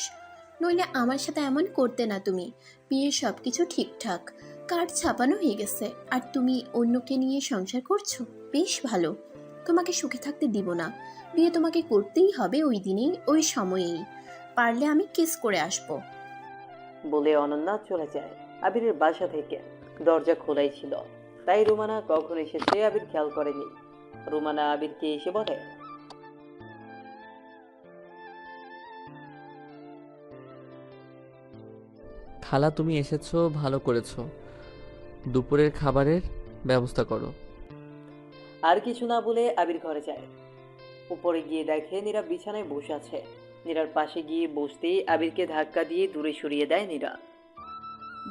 নইলে আমার সাথে এমন করতে না তুমি। বিয়ের সব কিছু ঠিকঠাক, কার্ড ছাপানো হয়ে গেছে, আর তুমি অন্যকে নিয়ে সংসার করছো। বেশ ভালো, তোমাকে সুখে থাকতে দিব না। বিয়ে তোমাকে করতেই হবে ওই দিনেই, ওই সময়েই। পারলে আমি কিস করে আসবো। বলে অনন্যা চলে যায় আবিরের বাসা থেকে। দরজা খোলাই ছিল, তাই রুমানা কখন এসেছে আবির খেয়াল করেনি। রুমানা আবিরকে এসে বলে, খালা, তুমি এসেছো, ভালো করেছো। দুপুরের খাবারের ব্যবস্থা করো। আর কিছু না বলে আবির ঘরে যায়। উপরে গিয়ে দেখে নীরা বিছানায় বসে আছে। নীরার পাশে গিয়ে বসতেই আবিরকে ধাক্কা দিয়ে দূরে সরিয়ে দেয় নীরা।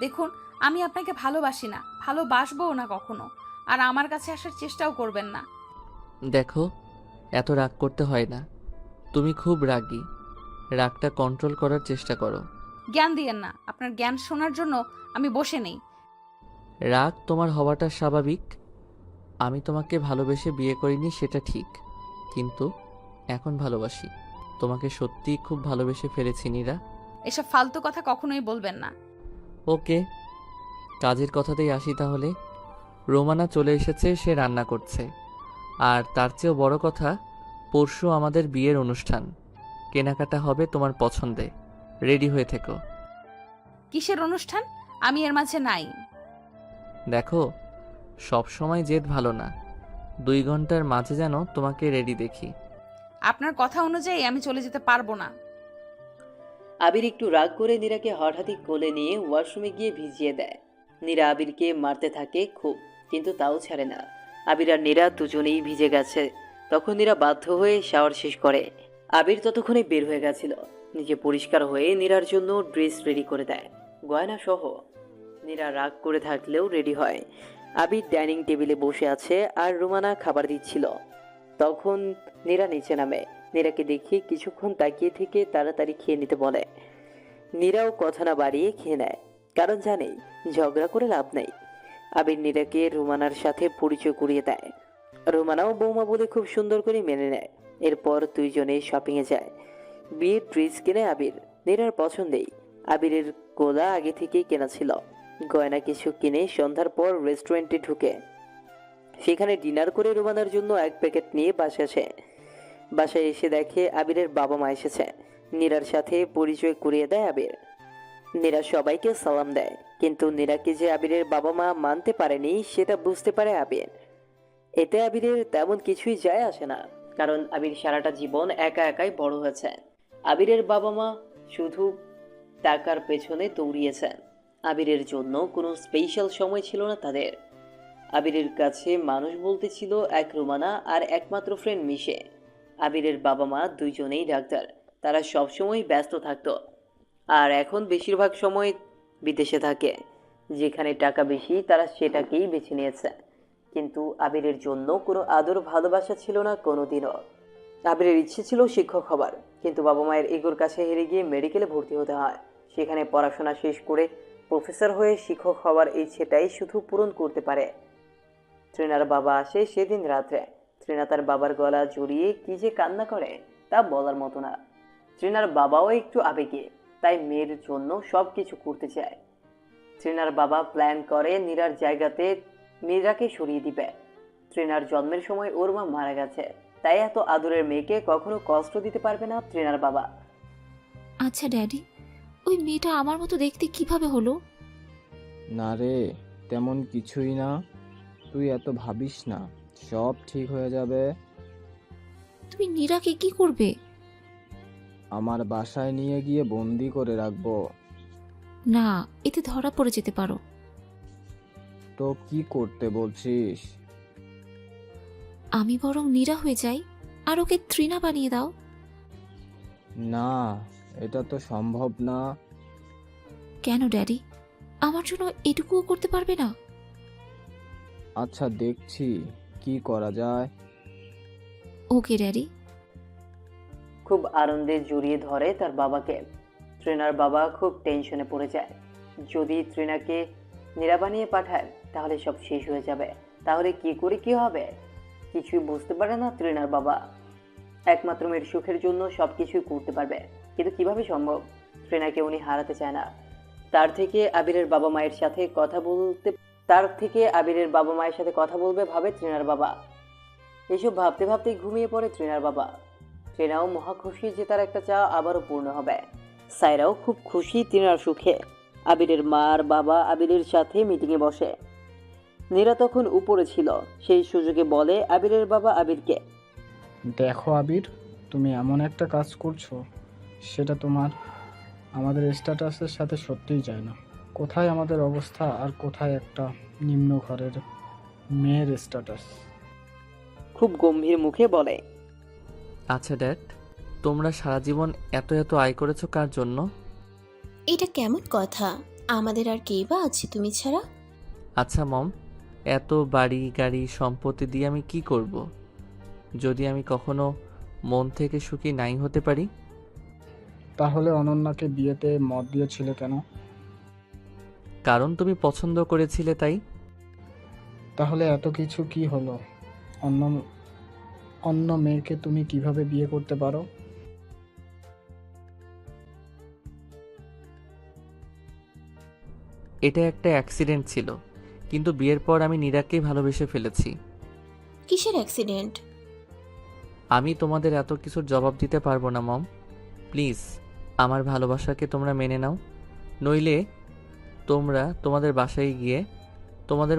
দেখুন, আমি আপনাকে ভালোবাসি না, ভালোবাসবও না কখনো। আর আমার কাছে আসার চেষ্টাও করবেন না। দেখো, এত রাগ করতে হয় না। তুমি খুব রাগী। রাগটা কন্ট্রোল করার চেষ্টা করো। জ্ঞান দিয়েন না, আপনার জ্ঞান শোনার জন্য আমি বসে নেই। রাগ তোমার হওয়াটা স্বাভাবিক। আমি তোমাকে ভালোবেসে বিয়ে করিনি, সেটা ঠিক, কিন্তু এখন ভালোবাসি। তোমাকে সত্যিই খুব ভালোবেসে ফেলেছি নীরা। এসব ফালতু কথা কখনোই বলবেন না। ওকে, কাজের কথাতেই আসি তাহলে। রোমানা চলে এসেছে, সে রান্না করছে। আর তার চেয়েও বড় কথা, পরশু আমাদের বিয়ের অনুষ্ঠান। কেনাকাটা হবে তোমার পছন্দে। রেডি হয়ে থেকো। কিসের অনুষ্ঠান? আমি এর মাঝে নাই। দেখো, সব সময় জেদ ভালো না। 2 ঘন্টার মাঝে যেন তোমাকে রেডি দেখি। আপনার কথা অনুযায়ী আমি চলে যেতে পারবো না। আবির একটু রাগ করে নীরাকে হঠাৎই কোলে নিয়ে ওয়াশরুমে গিয়ে ভিজিয়ে দেয়। নীরা আবিরকে মারতে থাকে খুব, কিন্তু তাও ছাড়ে না। আবির আর নীরা দুজনেই ভিজে গেছে। তখন নীরা বাধ্য হয়ে শাওয়ার শেষ করে। আবির ততক্ষণে বের হয়ে গেছিল। নিজে পরিষ্কার হয়ে নীরার জন্য ড্রেস রেডি করে দেয়, গয়না সহ। নীরা রাগ করে থাকলেও রেডি হয়। আবির ডাইনিং টেবিলে বসে আছে আর রুমানা খাবার দিচ্ছিল। তখন নীরা নিচে নামে। নীরাকে দেখে কিছুক্ষণ তাকিয়ে থেকে তাড়াতাড়ি খেয়ে নিতে বলে। নীরাও কথা না বাড়িয়ে খেয়ে নেয়, কারণ জানে ঝগড়া করে লাভ নাই। আবির নীরাকে রুমানার সাথে পরিচয় করিয়ে দেয়। রুমানাও বৌমা বলে খুব সুন্দর করে মেনে নেয়। এরপর দুইজনে শপিংয়ে যায়। বিয়ের ড্রেস কিনে আবির, নীরার পছন্দেই। আবিরের গোলা আগে থেকেই কেনা ছিল। গয়না কিছু কিনে সন্ধ্যার পর রেস্টুরেন্টে ঢুকে সেখানে ডিনার করে রুমানার জন্য 1 প্যাকেট নিয়ে বাসায় এসে দেখে আবিরের বাবা মা এসেছে। নীরার সাথে পরিচয় করিয়ে দেয় আবির। নীরা সবাইকে সালাম দেয়, কিন্তু নীরাকে যে আবিরের বাবা মা মানতে পারেনি সেটা বুঝতে পারে আবির। এতে আবিরের তেমন কিছুই যায় আসে না, কারণ আবির সারাটা জীবন একা একাই বড় হয়েছে। আবিরের বাবা মা শুধু টাকার পেছনে দৌড়িয়েছেন। আবিরের জন্য কোনো স্পেশাল সময় ছিল না তাদের। আবিরের কাছে মানুষ বলতে ছিল এক রুমানা আর একমাত্র ফ্রেন্ড মিশে। আবিরের বাবা মা দুইজনেই ডাক্তার, তারা সবসময় ব্যস্ত থাকতো। আর এখন বেশিরভাগ সময় বিদেশে থাকে। যেখানে টাকা বেশি তারা সেটাকেই বেছে নিয়েছে। কিন্তু আবিরের জন্য কোনো আদর ভালোবাসা ছিল না কোনোদিনও। আবিরের ইচ্ছে ছিল শিক্ষক হবার, কিন্তু বাবা মায়ের ইগোর কাছে হেরে গিয়ে মেডিকেলে ভর্তি হতে হয়। সেখানে পড়াশোনা শেষ করে প্রফেসর হয়ে শিক্ষক হওয়ার ইচ্ছেটাই শুধু পূরণ করতে পারে। ট্রেনার বাবা আসে সেদিন রাত্রে। ট্রেনা তার বাবার গলা জড়িয়ে কি যে কান্না করে তা বলার মতো না। ট্রেনার বাবাও একটু আবেগী, তাই মেয়ের জন্য সব কিছু করতে চায়। ট্রেনার বাবা প্ল্যান করে নীরার জায়গাতে মীরাকে সরিয়ে দিবে। ট্রেনার জন্মের সময় ওর মা মারা গেছে, তাই এত আদরের মেয়েকে কখনো কষ্ট দিতে পারবে না ট্রেনার বাবা। আচ্ছা ড্যাডি, ওই মেয়েটা আমার মতো দেখতে কিভাবে হলো? না রে, তেমন কিছুই না। তুই এত ভাবিস না, সব ঠিক হয়ে যাবে। তুমি নীরাকে কি করবে? আমার বাসায় নিয়ে গিয়ে বন্দি করে রাখবো। না, এতে ধরা পড়ে যেতে পারো। তো কি করতে বলছিস? আমি বরং নীরা হয়ে যাই আর ওকে তৃণা বানিয়ে দাও। না, এটা তো সম্ভব না। কেন ড্যাডি? আমার জন্য এটুকুও করতে পারবে না? আচ্ছা, দেখছি কি করা যায়। ওকে ড্যাডি। খুব আনন্দে জড়িয়ে ধরে তার বাবাকে। তৃণার বাবা খুব টেনশনে পড়ে যায়। যদি তৃণাকে নীরা বানিয়ে পাঠায় তাহলে সব শেষ হয়ে যাবে। তাহলে কি করে কি হবে কিছুই বুঝতে পারে না তৃণার বাবা। একমাত্র মেয়ের সুখের জন্য সবকিছুই করতে পারবে, কিন্তু কিভাবে সম্ভব? তৃণাকে উনি হারাতে চায় না। তার থেকে আবিরের বাবা মায়ের সাথে কথা বলবে ভাবে তৃণার বাবা। এসব ভাবতে ভাবতেই ঘুমিয়ে পড়ে তৃণার বাবা। তৃণাও মহা খুশি যে তার একটা চাওয়া আবারও পূর্ণ হবে। সাইরাও খুব খুশি তৃণার সুখে। আবিরের মা আর বাবা আবিরের সাথে মিটিংয়ে বসে। নীরা তখন উপরে ছিল, সেই সুযোগে বলে আবিরের বাবা আবিরকে, দেখো আবির, তুমি এমন একটা কাজ করছো সেটা আমাদের স্ট্যাটাসের সাথে সত্যিই যায় না। কোথায় আমাদের অবস্থা আর কোথায় একটা নিম্ন ঘরের মেয়ের স্ট্যাটাস। খুব গম্ভীর মুখে বলে, আচ্ছা ড্যাড, তোমরা সারা জীবন এত এত আয় করেছো কার জন্য? এটা কেমন কথা? আমাদের আর কেই বা আছে তুমি ছাড়া? আচ্ছা মম, এত বাড়ি গাড়ি সম্পত্তি দিয়ে আমি কি করব যদি আমি কখনো মন থেকে সুখী নাই হতে পারি? তাহলে অনন্যাকে বিয়েতে মত দিয়েছিলে কেন? কারণ তুমি পছন্দ করেছিলে তাই। তাহলে এত কিছু কি হলো? অন্য অন্য মেয়েকে তুমি কিভাবে বিয়ে করতে পারো? এটা একটা অ্যাক্সিডেন্ট ছিল, কিন্তু বিয়ের পর আমি নীরাকেই ভালোবেসে ফেলেছি। কিসের অ্যাক্সিডেন্ট? আমি তোমাদের এত কিছুর জবাব দিতে পারবো না মম। প্লিজ আমার ভালোবাসাকে তোমরা মেনে নাও, নইলে তোমরা তোমাদের বাসায় গিয়ে তোমাদের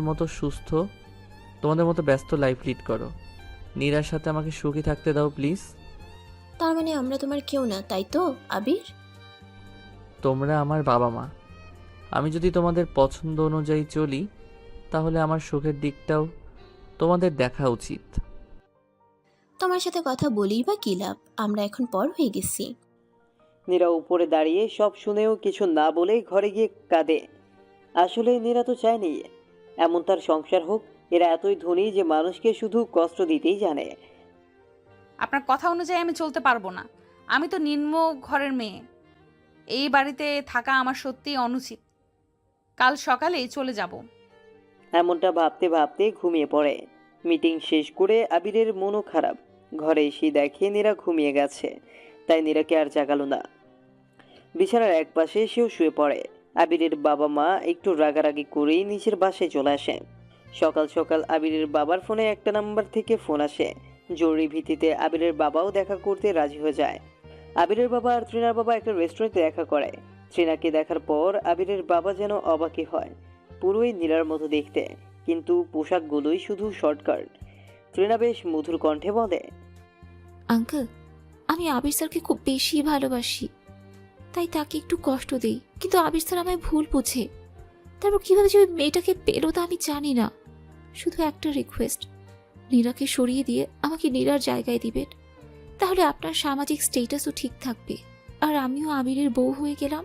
মতো ব্যস্ত লাইফ লিড করো। নীরার সাথে আমাকে সুখী থাকতে দাও প্লিজ। তার মানে আমরা তোমার কেউ না, তাই তো আবির? তোমরা আমার বাবা মা। আমি যদি তোমাদের পছন্দ অনুযায়ী চলি তাহলে আমার সুখের দিকটাও তোমাদের দেখা উচিত। তোমার সাথে কথা বলেই বা কি লাভ? আমরা এখন পর হয়ে গেছি। নীরা উপরে দাঁড়িয়ে সব শুনেও কিছু না বলে ঘরে গিয়ে কাঁদে। আসলে নীরা তো চায়নি এমন তার সংসার হোক। এরা এতই ধনী যে মানুষকে শুধু কষ্ট দিতেই জানে। আপনার কথা অনুযায়ী আমি চলতে পারবো না। আমি তো নিম্ন ঘরের মেয়ে। এই বাড়িতে থাকা আমার সত্যিই অনুচিত। কাল সকালেই চলে যাব। এমনটা ভাবতে ভাবতে ঘুমিয়ে পড়ে। মিটিং শেষ করে আবিরের মনও খারাপ। ঘরে এসে দেখে নীরা ঘুমিয়ে গেছে, তাই নীরাকে আর জাগালো না। বিছানার এক পাশে সেও শুয়ে পড়ে। আবিরের বাবা মা একটু রাগারাগি করেই নিচের বাসায় চলে আসে। সকাল সকাল আবিরের বাবার ফোনে একটা নাম্বার থেকে ফোন আসে। জরুরি ভিত্তিতে আবিরের বাবাও দেখা করতে রাজি হয়ে যায়। আবিরের বাবা আর তৃণার বাবা একটা রেস্টুরেন্টে দেখা করে। তৃণাকে দেখার পর আবিরের বাবা যেন অবাকই হয়। পুরোই নীলার মতো দেখতে, কিন্তু পোশাকগুলোই শুধু শর্টকাট। তৃণা বেশ মধুর কণ্ঠে বলে, আঙ্কেল, আমি আবির স্যারকে খুব বেশি ভালোবাসি, তাই তাকে একটু কষ্ট দেই, কিন্তু আবির স্যার আমায় ভুল বোঝে। তারপর কিভাবে যে ওই মেয়েটাকে পেলো তা আমি জানি না। শুধু একটা রিকোয়েস্ট, নীরাকে সরিয়ে দিয়ে আমাকে নীরার জায়গায় দিবেন। তাহলে আপনার সামাজিক স্টেটাসও ঠিক থাকবে, আর আমিও আবিরের বউ হয়ে গেলাম।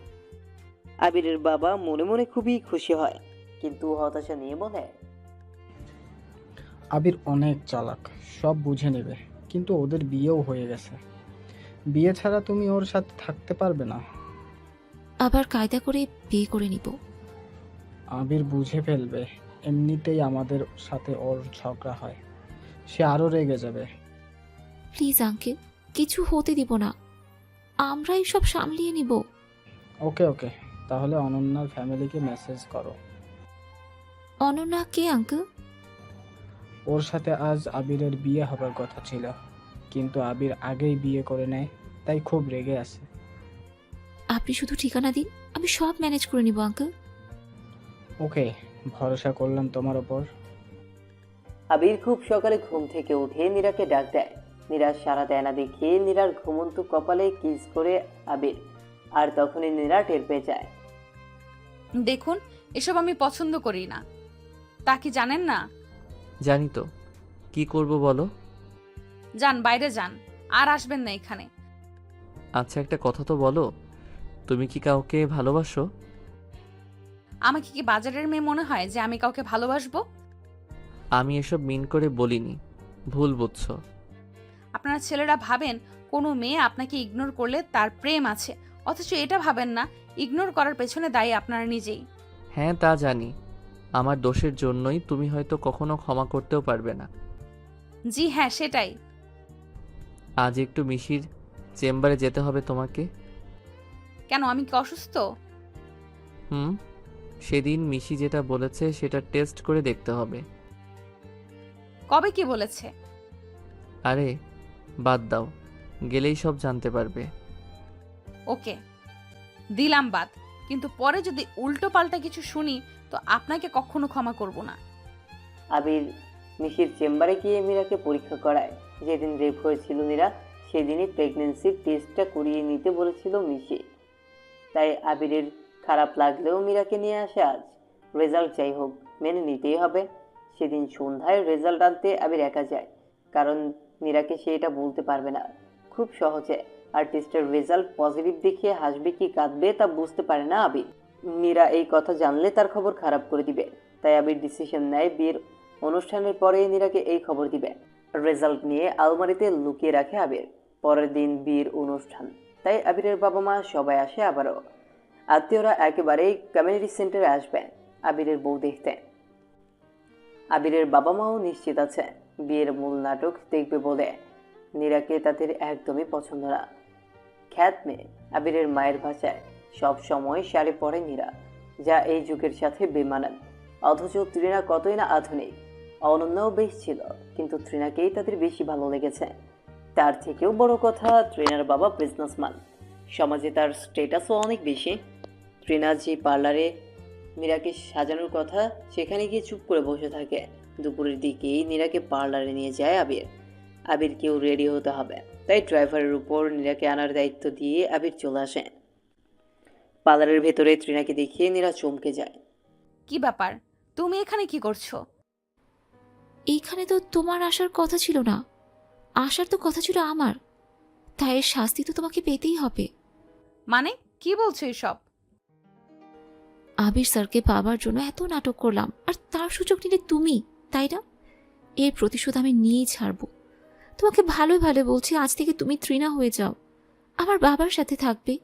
আবিরের বাবা মনে মনে খুবই খুশি হয়, কিন্তু হতাশা নিয়ে বলে, আবির অনেক চালাক, সব বুঝে নেবে। কিন্তু ওদের বিয়েও হয়ে গেছে। বিয়ে ছাড়া তুমি ওর সাথে থাকতে পারবে না। আবার কায়দা করে বিয়ে করে নিব। আবির বুঝে ফেলবে। এমনিতেই আমাদের সাথে ওর ঝগড়া হয়, সে আরো রেগে যাবে। প্লিজ আঙ্কেল, কিছু হতে দিব না, আমরা এসব সামলিয়ে নিব। ওকে ওকে, তাহলে অনন্যার ফ্যামিলিকে মেসেজ করো। অনন্যা কে আঙ্কেল? ওর সাথে আজ আবিরের বিয়ে হবার কথা ছিল, কিন্তু আবির আগেই বিয়ে করে নেয়, তাই খুব রেগে আছে। আপনি শুধু ঠিকানা দিন, আমি সব ম্যানেজ করে নিব আঙ্কেল। ওকে, ভরসা করলাম তোমার ওপর। আবির খুব সকালে ঘুম থেকে উঠে নীরাকে ডাক দেয়। নীরা সারা দেয় না দেখে নীরার ঘুমন্ত কপালে কিস করে আবির, আর তখনই নীরা টের পেয়ে যায়। দেখুন, এসব আমি পছন্দ করি না। তা কি জানেন না? জানি তো, কি করব বলো? যান, বাইরে যান, আর আসবেন না এখানে। আচ্ছা, একটা কথা তো বলো, তুমি কি কাউকে ভালোবাসো? আমাকে কি বাজারের মেয়ে মনে হয় যে আমি কাউকে ভালোবাসবো? আমি এসব মিন করে বলিনি, ভুল বুঝছো। আপনারা ছেলেরা ভাবেন কোনো মেয়ে আপনাকে ইগনোর করলে তার প্রেম আছে, অথচ এটা ভাবেন না ইগনোর করার পেছনে দায়ী আপনারা নিজেই। হ্যাঁ, তা জানি। আমার দোষের জন্যই তুমি হয়তো কখনো ক্ষমা করতেও পারবে না। জি হ্যাঁ, সেটাই। আজ একটু মিশির চেম্বারে যেতে হবে তোমাকে। কেন, আমি কি অসুস্থ? হুম, সেদিন মিশি যেটা বলেছে সেটা টেস্ট করে দেখতে হবে। কবে কি বলেছে? আরে বাদ দাও, গেলেই সব জানতে পারবে। ওকে, দিলাম বাদ, কিন্তু পরে যদি উল্টো পাল্টা কিছু শুনি তো আপনাকে কখনো ক্ষমা করব না। আবির মিশির চেম্বারে গিয়ে মীরাকে পরীক্ষা করায়। যেদিন রেপ হয়েছিল নীরা, সেদিনই প্রেগনেন্সির টেস্টটা করিয়ে নিতে বলেছিল মিশি। তাই আবিরের খারাপ লাগলেও মীরাকে নিয়ে আসে আজ। রেজাল্ট যাই হোক, মেনে নিতেই হবে। সেদিন সন্ধ্যায় রেজাল্ট আনতে আবির একা যায়, কারণ মীরাকে সে এটা বলতে পারবে না খুব সহজে। আর টেস্টের রেজাল্ট পজিটিভ দেখিয়ে হাসবে কি কাঁদবে তা বুঝতে পারে না আবির। মীরা এই কথা জানলে তার খবর খারাপ করে দিবে, তাই আবির ডিসিশন নেয় বিয়ের অনুষ্ঠানের পরে নীরাকে এই খবর দিবে। রেজাল্ট নিয়ে আলমারিতে লুকিয়ে রাখে আবির। পরের দিন বিয়ের অনুষ্ঠান, তাই আবিরের বাবা মা সবাই আসে আবারও। আত্মীয়রা একেবারেই কমিউনিটি সেন্টারে আসবে আবিরের বউ দেখতে। আবিরের বাবা মাও নিশ্চিত আছে বিয়ের মূল নাটক দেখবে বলে। নীরাকে তাদের একদমই পছন্দ না। খ্যাত মেয়ে, আবিরের মায়ের ভাষায় সব সময় শাড়ি পরে নীরা, যা এই যুগের সাথে বেমানান। অথচ তৃণা কতই না আধুনিক। অনন্যাও বেশ ছিল, কিন্তু তৃণাকেই তাদের বেশি ভালো লেগেছে। তার থেকেও বড় কথা, তৃণার বাবা বিজনেসম্যান, সমাজে তার স্টেটাসও অনেক বেশি। তৃণা যে পার্লারে মীরাকে সাজানোর কথা, সেখানে গিয়ে চুপ করে বসে থাকে। দুপুরের দিকেই নীরাকে পার্লারে নিয়ে যায় আবির। আবিরকেও রেডি হতে হবে, তাই ড্রাইভারের উপর নীরাকে আনার দায়িত্ব দিয়ে আবির চলে আসে। পার্লারের ভেতরে তৃণাকে দেখিয়ে নীরা চমকে যায়। কি ব্যাপার, তুমি এখানে কি করছো? এইখানে তো তোমার আসার কথা ছিল না, আসার তো কথা ছিল আমার, তাই এর শাস্তি তো তোমাকে পেতেই হবে। মানে কি বলছো এসব? আবির স্যারকে পাবার জন্য এত নাটক করলাম, আর তার সুযোগ নিলে তুমি, তাই না? এর প্রতিশোধ আমি নিয়েই ছাড়বো। তোমাকে ভালোই ভালো বলছি, আজ থেকে তুমি তৃণা হয়ে যাও, আমার বাবার সাথে থাকবে,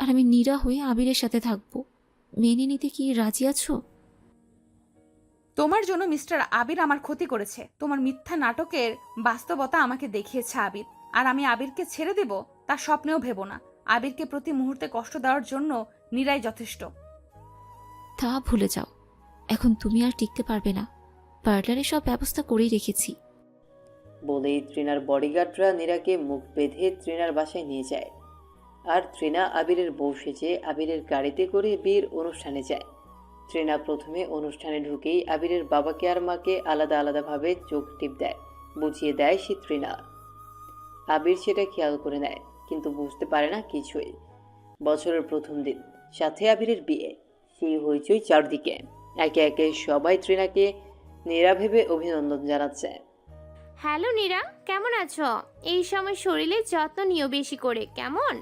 আর আমি নীরা হয়ে আবিরের সাথে থাকবো। মেনে নিতে কি রাজি আছো? তোমার জন্য মিস্টার আবির আমার ক্ষতি করেছে। তোমার মিথ্যা নাটকের বাস্তবতা আমাকে দেখিয়েছে আবির, আর আমি আবিরকে ছেড়ে দেব তা স্বপ্নেও ভেবো না। আবিরকে প্রতি মুহূর্তে কষ্ট দেওয়ার জন্য নীরাই যথেষ্ট। তা ভুলে যাও, এখন তুমি আর টিকতে পারবে না। পার্লারে সব ব্যবস্থা করেই রেখেছি। বলেই তৃণার বডিগার্ডরা নীরাকে মুখ বেঁধে তৃণার বাসায় নিয়ে যায়। আর তৃণা আবিরের বউ সেজে আবিরের গাড়িতে করে বিয়ের অনুষ্ঠানে যায়। তৃণা প্রথমে অনুষ্ঠানে ঢুকেই আবিরের বাবাকে আর মাকে আলাদা আলাদাভাবে চোখ টিপ দেয়, বুঝিয়ে দেয় সে তৃণা। আবির সেটা খেয়াল করে নেয়, কিন্তু বুঝতে পারে না কিছুই। বছরের প্রথম দিন, সাথে আবিরের বিয়ে, সেই হইচই চারদিকে। একে একে সবাই তৃণাকে নীরা ভেবে অভিনন্দন জানাচ্ছে। হ্যালো নীরা, কেমন আছো? এই সময় শরীরের যত্ন নিও বেশি করে, কেমন?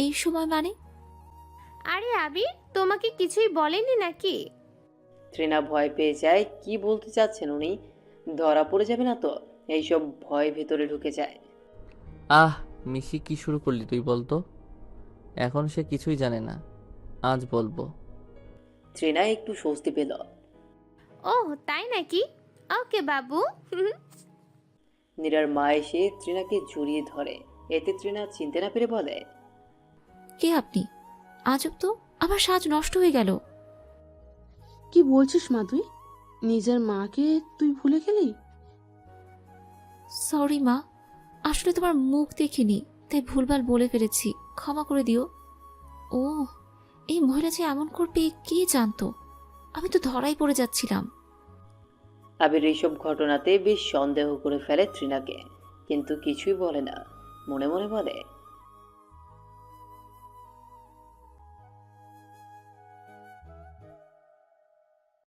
এই সময় মানে? আরে আবির তোমাকে কিছুই বলেনি নাকি? তৃণা ভয় পেয়ে যায়, কি বলতে চাচ্ছেন উনি, ধরা পড়ে যাবে না তো? এইসব ভয় ভেতরে ঢুকে যায়। আহ মিশি, কি শুরু করলি তুই বলতো? এখন সে কিছুই জানে না, আজ বলবো। তৃণা একটু স্বস্তি পেল। ওহ তাই নাকি, ওকে বাবু। নীরার মা এসে তৃণাকে জড়িয়ে ধরে। এতে তৃণা চিনতে না পেরে বলে, কে আপনি? আজব তো, আমার সাজ নষ্ট হয়ে গেল। কি বলছিস মা তুই? নিজের মাকে তুই ভুলে গেলি? সরি মা, আসলে তোমার মুখ দেখিনি, তাই ভুলভাল বলে ফেলেছি, ক্ষমা করে দিও। ও, এই মহিলা যে এমন করবে কে জানতো, আমি তো ধরাই পড়ে যাচ্ছিলাম। আবির এইসব ঘটনাতে বেশ সন্দেহ করে ফেলে তৃণাকে, কিন্তু কিছুই বলে না। মনে মনে বলে,